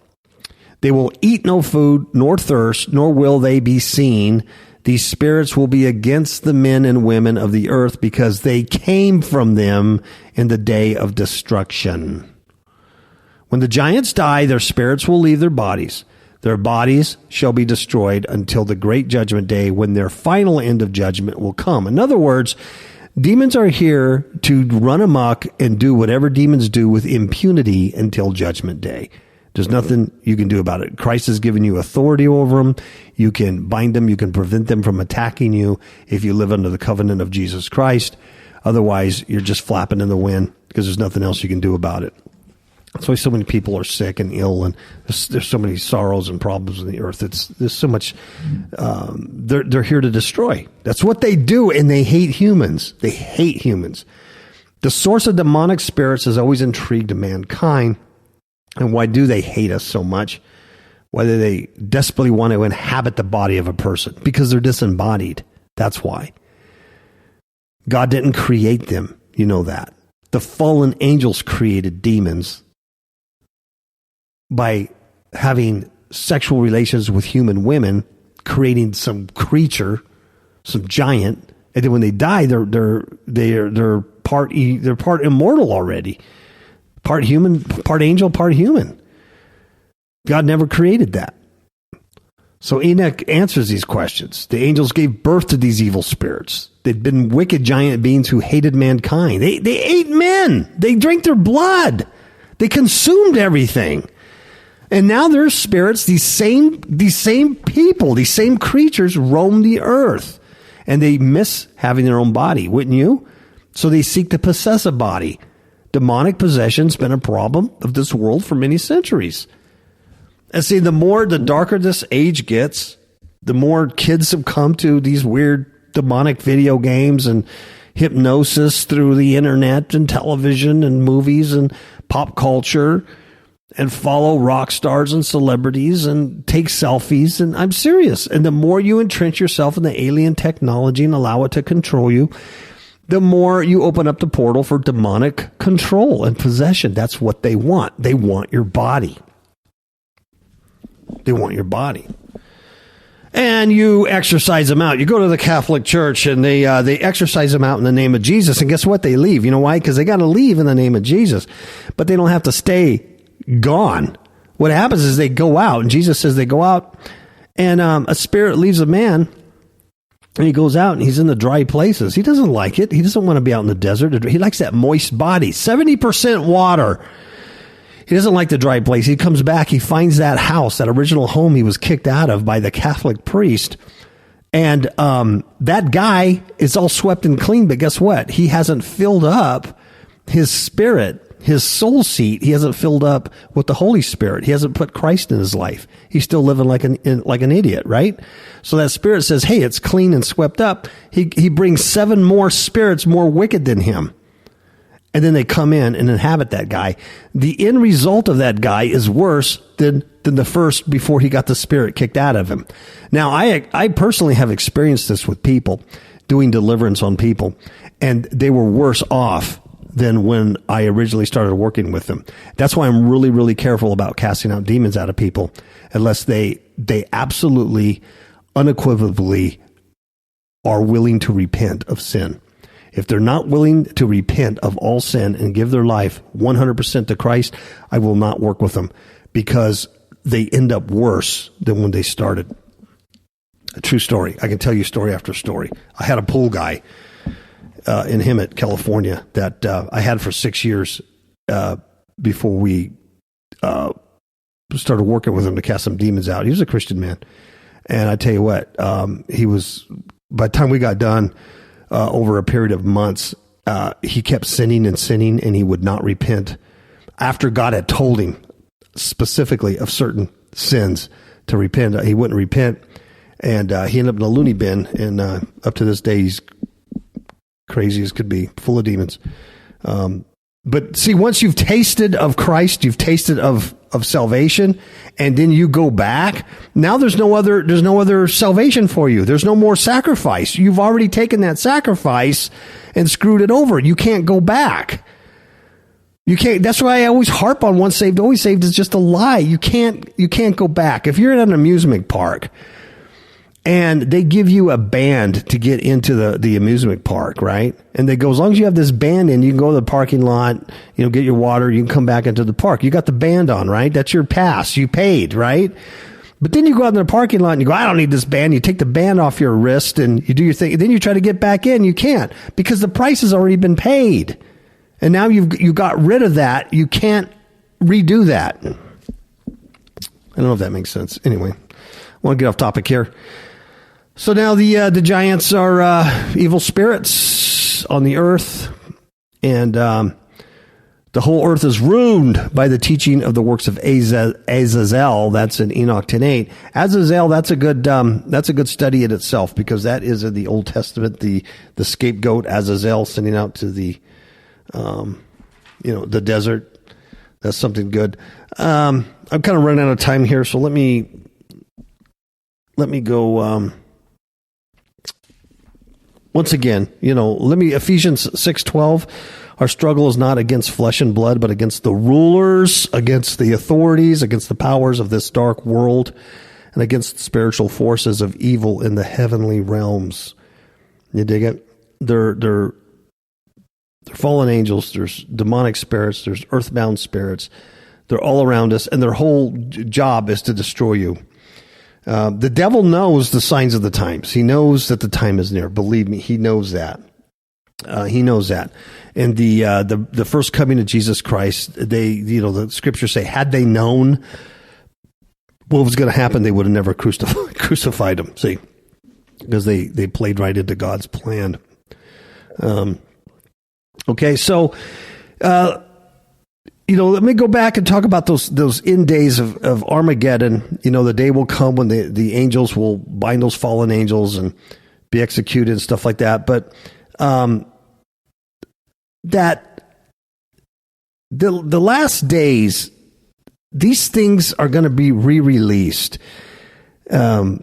They will eat no food, nor thirst, nor will they be seen. These spirits will be against the men and women of the earth because they came from them in the day of destruction. When the giants die, their spirits will leave their bodies. Their bodies shall be destroyed until the great judgment day when their final end of judgment will come. In other words, demons are here to run amok and do whatever demons do with impunity until judgment day. There's nothing you can do about it. Christ has given you authority over them. You can bind them. You can prevent them from attacking you if you live under the covenant of Jesus Christ. Otherwise, you're just flapping in the wind because there's nothing else you can do about it. That's why so many people are sick and ill, and there's so many sorrows and problems in the earth. There's so much. They're here to destroy. That's what they do, and they hate humans. They hate humans. The source of demonic spirits has always intrigued mankind. And why do they hate us so much? Why do they desperately want to inhabit the body of a person? Because they're disembodied. That's why. God didn't create them. You know that. The fallen angels created demons by having sexual relations with human women, creating some creature, some giant, and then when they die, they're part immortal already, part human, part angel, part human. God never created that. So Enoch answers these questions. The angels gave birth to these evil spirits. They'd been wicked giant beings who hated mankind. They ate men. They drank their blood. They consumed everything. And now their spirits, these same people, these same creatures roam the earth. And they miss having their own body, wouldn't you? So they seek to possess a body. Demonic possession's been a problem of this world for many centuries. And see, the darker this age gets, the more kids have come to these weird demonic video games and hypnosis through the internet and television and movies and pop culture, and follow rock stars and celebrities and take selfies. And I'm serious. And the more you entrench yourself in the alien technology and allow it to control you, the more you open up the portal for demonic control and possession. That's what they want. They want your body. They want your body. And you exorcise them out. You go to the Catholic Church and they exorcise them out in the name of Jesus. And guess what? They leave. You know why? Because they got to leave in the name of Jesus. But they don't have to stay gone. What happens is they go out. And Jesus says they go out and a spirit leaves a man. And he goes out and he's in the dry places. He doesn't like it. He doesn't want to be out in the desert. He likes that moist body. 70% water. He doesn't like the dry place. He comes back. He finds that house, that original home he was kicked out of by the Catholic priest. And that guy is all swept and clean. But guess what? He hasn't filled up his spirit, his soul seat. He hasn't filled up with the Holy Spirit. He hasn't put Christ in his life. He's still living like an idiot, right? So that spirit says, hey, it's clean and swept up. He brings 7 more spirits more wicked than him. And then they come in and inhabit that guy. The end result of that guy is worse than the first before he got the spirit kicked out of him. Now, I personally have experienced this with people, doing deliverance on people, and they were worse off than when I originally started working with them. That's why I'm really, really careful about casting out demons out of people, unless they absolutely, unequivocally are willing to repent of sin. If they're not willing to repent of all sin and give their life 100% to Christ, I will not work with them, because they end up worse than when they started. A true story. I can tell you story after story. I had a pool guy in Hemet, California, that I had for 6 years before we started working with him to cast some demons out. He was a Christian man. And I tell you what, he was, by the time we got done, over a period of months, he kept sinning and sinning, and he would not repent after God had told him specifically of certain sins to repent. He wouldn't repent, and he ended up in a loony bin, and up to this day, he's crazy as could be, full of demons. But see, once you've tasted of Christ, you've tasted of salvation, and then you go back, now there's no other salvation for you. There's no more sacrifice. You've already taken that sacrifice and screwed it over. You can't go back. You can't. That's why I always harp on once saved, always saved is just a lie. You can't go back. If you're at an amusement park and they give you a band to get into the amusement park, right? And they go, as long as you have this band in, you can go to the parking lot, get your water, you can come back into the park. You got the band on, right? That's your pass. You paid, right? But then you go out in the parking lot and you go, I don't need this band. You take the band off your wrist and you do your thing. And then you try to get back in. You can't, because the price has already been paid. And now you got rid of that. You can't redo that. I don't know if that makes sense. Anyway, I want to get off topic here. So now the giants are evil spirits on the earth, and the whole earth is ruined by the teaching of the works of Azazel. That's in Enoch 10:8. Azazel, that's a good study in itself, because that is in the Old Testament, the scapegoat Azazel sending out to the the desert. That's something good. I'm kind of running out of time here, so let me go. Once again, Ephesians 6:12, our struggle is not against flesh and blood, but against the rulers, against the authorities, against the powers of this dark world, and against spiritual forces of evil in the heavenly realms. You dig it? They're fallen angels, there's demonic spirits, there's earthbound spirits. They're all around us, and their whole job is to destroy you. The devil knows the signs of the times. He knows that the time is near. Believe me, he knows that. He knows that. And the first coming of Jesus Christ, the scriptures say, had they known what was going to happen, they would have never crucified him. See, because they played right into God's plan. Okay, so let me go back and talk about those end days of Armageddon. The day will come when the angels will bind those fallen angels and be executed and stuff like that. But that the last days, these things are going to be re-released in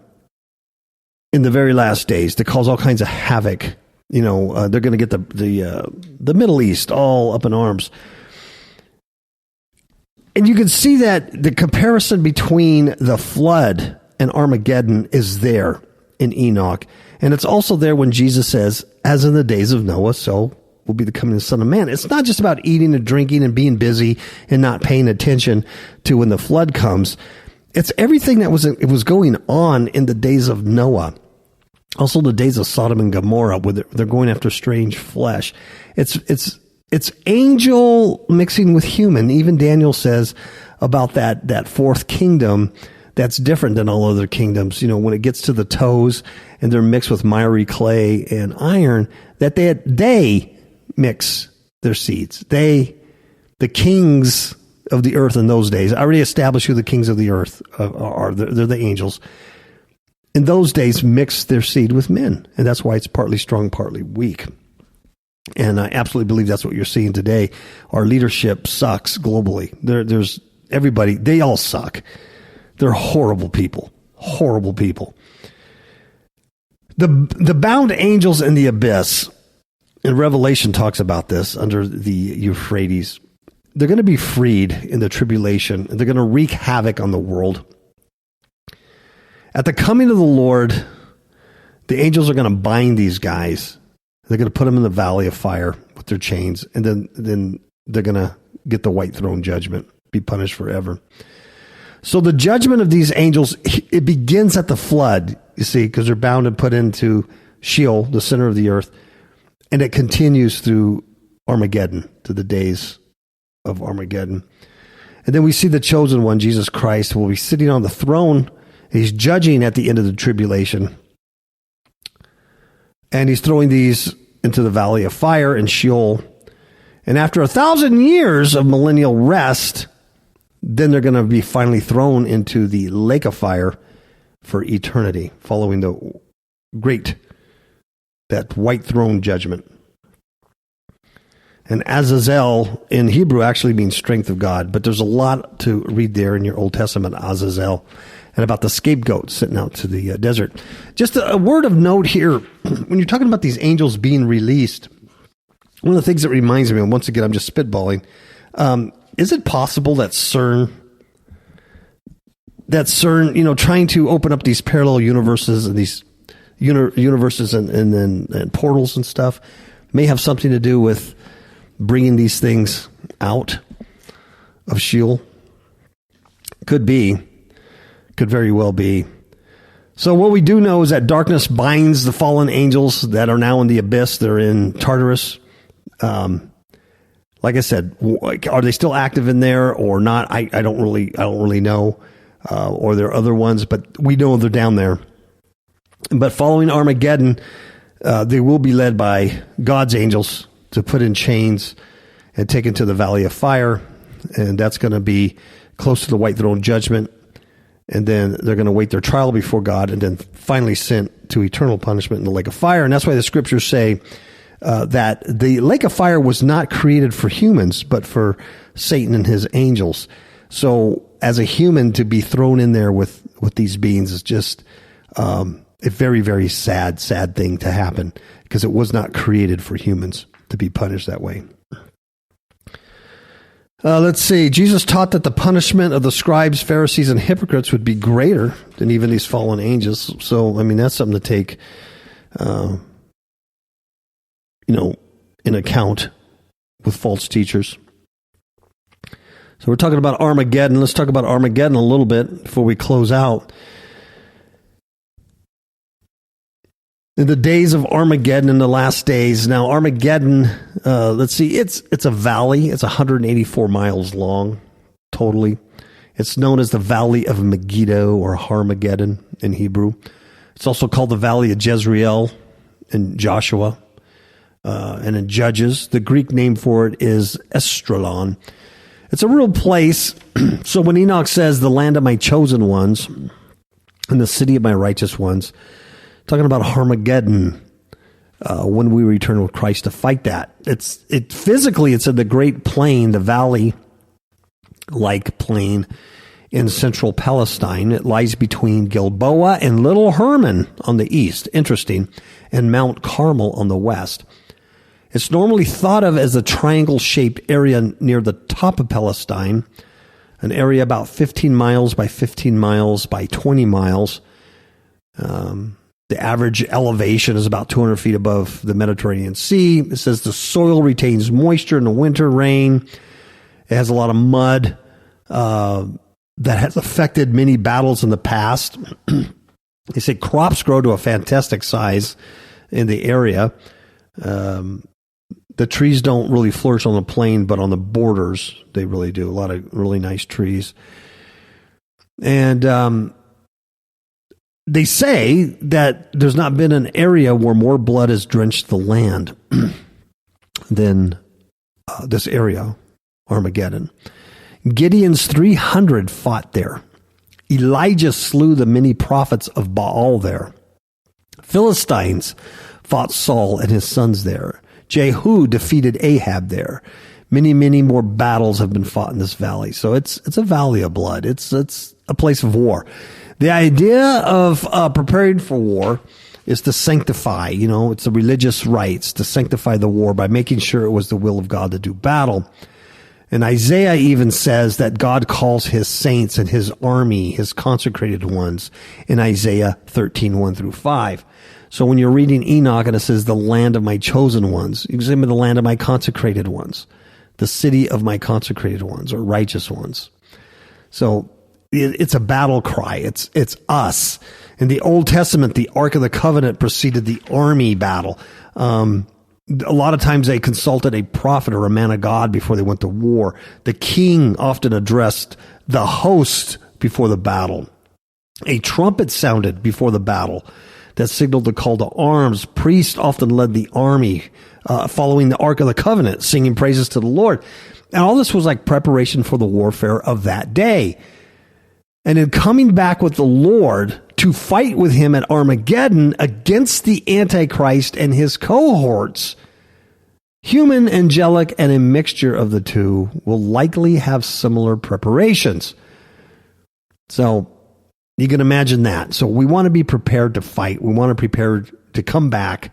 the very last days to cause all kinds of havoc They're going to get the Middle East all up in arms. And you can see that the comparison between the flood and Armageddon is there in Enoch. And it's also there when Jesus says, as in the days of Noah, so will be the coming of the Son of Man. It's not just about eating and drinking and being busy and not paying attention to when the flood comes. It's everything that was going on in the days of Noah. Also the days of Sodom and Gomorrah, where they're going after strange flesh. It's angel mixing with human. Even Daniel says about that fourth kingdom that's different than all other kingdoms. When it gets to the toes and they're mixed with miry clay and iron, that they mix their seeds. The kings of the earth in those days, I already established who the kings of the earth are. They're the angels. In those days, mix their seed with men. And that's why it's partly strong, partly weak. And I absolutely believe that's what you're seeing today. Our leadership sucks globally. There's everybody, they all suck. They're horrible people. Horrible people. The bound angels in the abyss, and Revelation talks about this under the Euphrates. They're going to be freed in the tribulation. They're going to wreak havoc on the world. At the coming of the Lord, the angels are going to bind these guys. They're going to put them in the valley of fire with their chains, and then they're going to get the white throne judgment, be punished forever. So the judgment of these angels, it begins at the flood, you see, because they're bound and put into Sheol, the center of the earth, and it continues through Armageddon, to the days of Armageddon. And then we see the chosen one, Jesus Christ, will be sitting on the throne. He's judging at the end of the tribulation. And he's throwing these into the valley of fire and Sheol. And after 1,000 years of millennial rest, then they're going to be finally thrown into the lake of fire for eternity, following that white throne judgment. And Azazel in Hebrew actually means strength of God, but there's a lot to read there in your Old Testament, Azazel, and about the scapegoat sitting out to the desert. Just a word of note here, when you're talking about these angels being released, one of the things that reminds me, and once again, I'm just spitballing, is it possible that CERN, trying to open up these parallel universes and these universes and portals and stuff, may have something to do with bringing these things out of Sheol? Could be. Could very well be. So what we do know is that darkness binds the fallen angels that are now in the abyss. They're in Tartarus. Like I said, are they still active in there or not? I don't really know. Or there are other ones, but we know they're down there. But following Armageddon, they will be led by God's angels to put in chains and taken to the valley of fire. And that's going to be close to the white throne judgment. And then they're going to wait their trial before God and then finally sent to eternal punishment in the lake of fire. And that's why the scriptures say that the lake of fire was not created for humans, but for Satan and his angels. So as a human to be thrown in there with these beings is just a very, very sad thing to happen, because it was not created for humans to be punished that way. Let's see. Jesus taught that the punishment of the scribes, Pharisees, and hypocrites would be greater than even these fallen angels. So, I mean, that's something to take, in account with false teachers. So we're talking about Armageddon. Let's talk about Armageddon a little bit before we close out. In the days of Armageddon, in the last days. Now, Armageddon, let's see, it's a valley. It's 184 miles long, totally. It's known as the Valley of Megiddo or Armageddon in Hebrew. It's also called the Valley of Jezreel in Joshua and in Judges. The Greek name for it is Esdraelon. It's a real place. So when Enoch says, the land of my chosen ones and the city of my righteous ones, talking about Armageddon, when we return with Christ to fight that. Physically, it's in the great plain, the valley-like plain in central Palestine. It lies between Gilboa and Little Hermon on the east, interesting, and Mount Carmel on the west. It's normally thought of as a triangle-shaped area near the top of Palestine, an area about 15 miles by 15 miles by 20 miles. The average elevation is about 200 feet above the Mediterranean Sea. It says the soil retains moisture in the winter rain. It has a lot of mud that has affected many battles in the past. They say crops grow to a fantastic size in the area. The trees don't really flourish on the plain, but on the borders, they really do. A lot of really nice trees. And they say that there's not been an area where more blood has drenched the land than this area, Armageddon. Gideon's 300 fought there. Elijah slew the many prophets of Baal there. Philistines fought Saul and his sons there. Jehu defeated Ahab there. Many, many more battles have been fought in this valley. So it's a valley of blood. It's a place of war. The idea of preparing for war is to sanctify, it's the religious rites to sanctify the war by making sure it was the will of God to do battle. And Isaiah even says that God calls his saints and his army, his consecrated ones, in Isaiah 13, 1 through 5. So when you're reading Enoch and it says the land of my chosen ones, you can say the land of my consecrated ones, the city of my consecrated ones or righteous ones. So it's a battle cry. It's us. In the Old Testament, the Ark of the Covenant preceded the army battle. A lot of times they consulted a prophet or a man of God before they went to war. The king often addressed the host before the battle. A trumpet sounded before the battle that signaled the call to arms. Priests often led the army, following the Ark of the Covenant, singing praises to the Lord. And all this was like preparation for the warfare of that day. And in coming back with the Lord to fight with him at Armageddon against the Antichrist and his cohorts, human, angelic, and a mixture of the two will likely have similar preparations. So you can imagine that. So we want to be prepared to fight. We want to prepare to come back.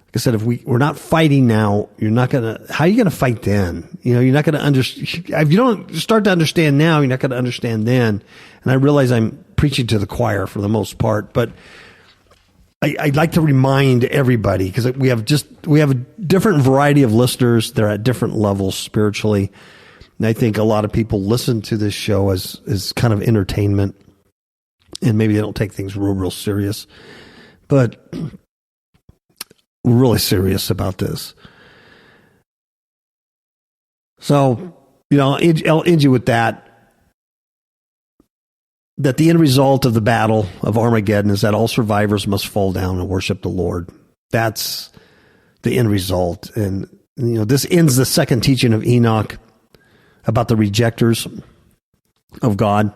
Like I said, if we're not fighting now, how are you going to fight then? You're not going to understand. If you don't start to understand now, you're not going to understand then. And I realize I'm preaching to the choir for the most part, but I'd like to remind everybody, because we have a different variety of listeners. They're at different levels spiritually. And I think a lot of people listen to this show as kind of entertainment, and maybe they don't take things real serious, but we're really serious about this. So, I'll end you with that the end result of the battle of Armageddon is that all survivors must fall down and worship the Lord. That's the end result. And, this ends the second teaching of Enoch about the rejectors of God.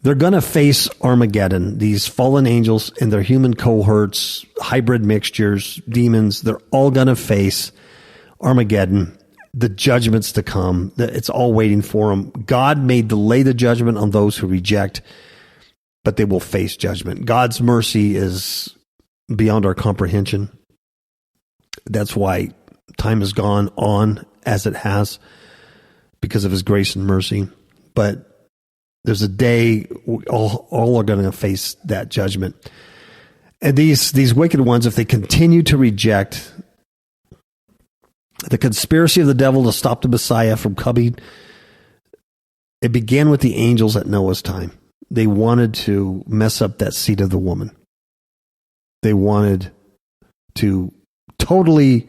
They're going to face Armageddon. These fallen angels and their human cohorts, hybrid mixtures, demons, they're all going to face Armageddon, the judgments to come. It's all waiting for them. God may delay the judgment on those who reject, but they will face judgment. God's mercy is beyond our comprehension. That's why time has gone on as it has, because of his grace and mercy. But there's a day all are going to face that judgment. And these wicked ones, if they continue to reject the conspiracy of the devil to stop the Messiah from coming, it began with the angels at Noah's time. They wanted to mess up that seed of the woman. They wanted to totally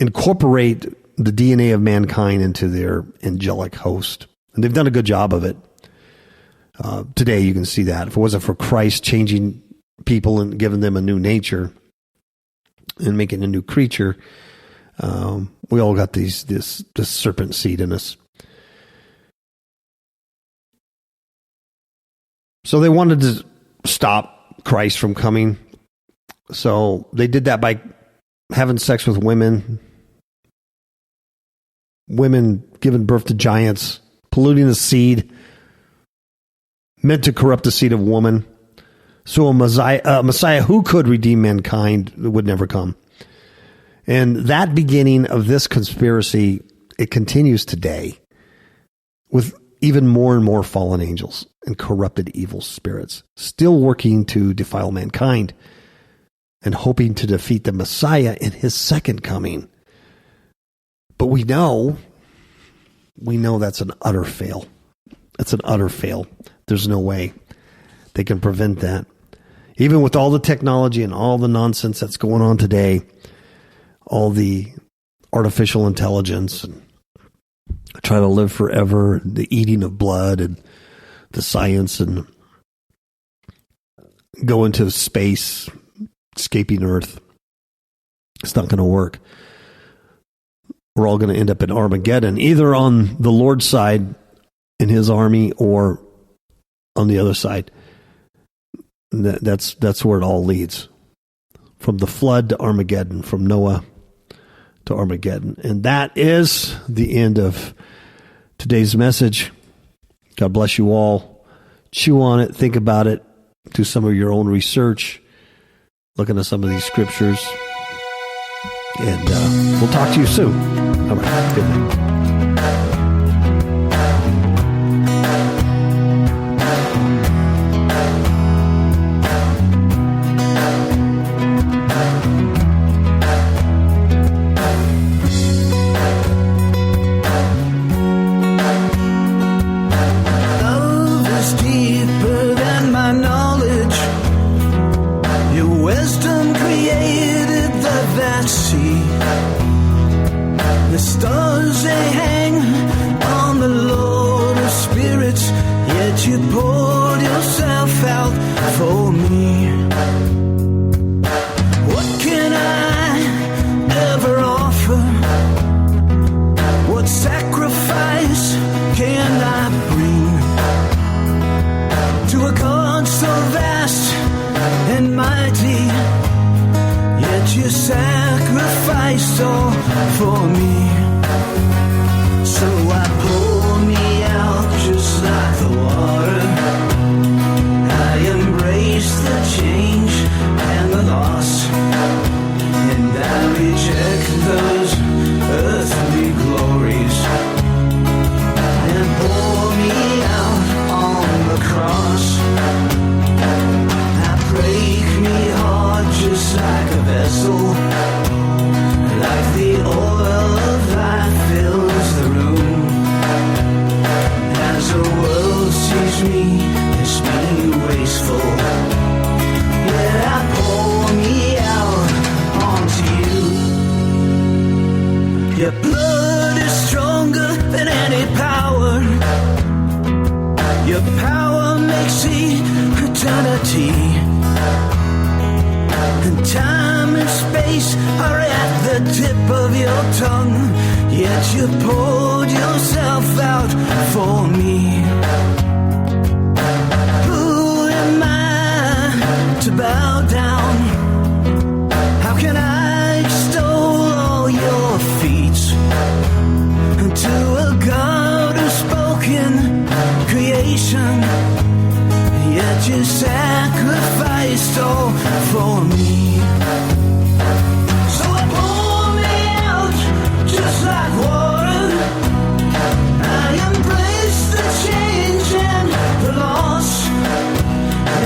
incorporate the DNA of mankind into their angelic host. And they've done a good job of it. Today you can see that. If it wasn't for Christ changing people and giving them a new nature and making a new creature, we all got this serpent seed in us. So they wanted to stop Christ from coming. So they did that by having sex with women giving birth to giants, polluting the seed, meant to corrupt the seed of woman. So a Messiah who could redeem mankind would never come. And that beginning of this conspiracy, it continues today with even more and more fallen angels and corrupted evil spirits still working to defile mankind and hoping to defeat the Messiah in his second coming. But we know that's an utter fail. It's an utter fail. There's no way they can prevent that. Even with all the technology and all the nonsense that's going on today, all the artificial intelligence and trying to live forever, the eating of blood and the science and go into space, escaping Earth, it's not going to work. We're all going to end up in Armageddon, either on the Lord's side in his army or on the other side. That's where it all leads. From the flood to Armageddon, from Noah to Armageddon. And that is the end of today's message. God bless you all. Chew on it, think about it, do some of your own research, look into some of these scriptures, and we'll talk to you soon. All right, good night.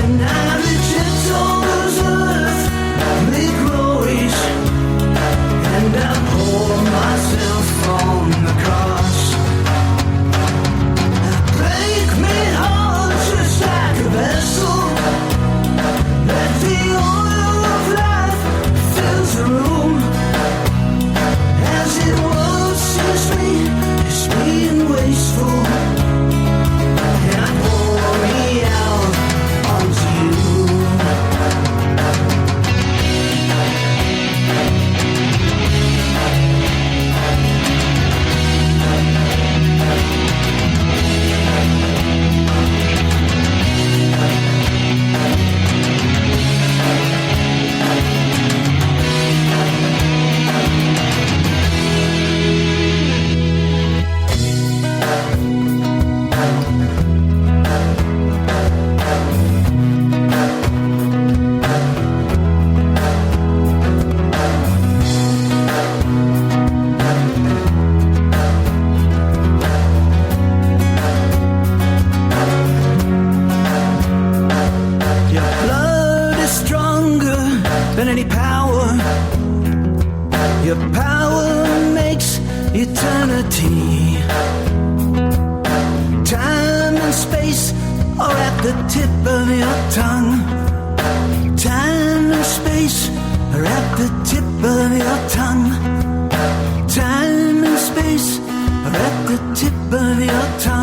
And I reject all those Your power makes eternity. Time and space are at the tip of your tongue. Time and space are at the tip of your tongue. Time and space are at the tip of your tongue.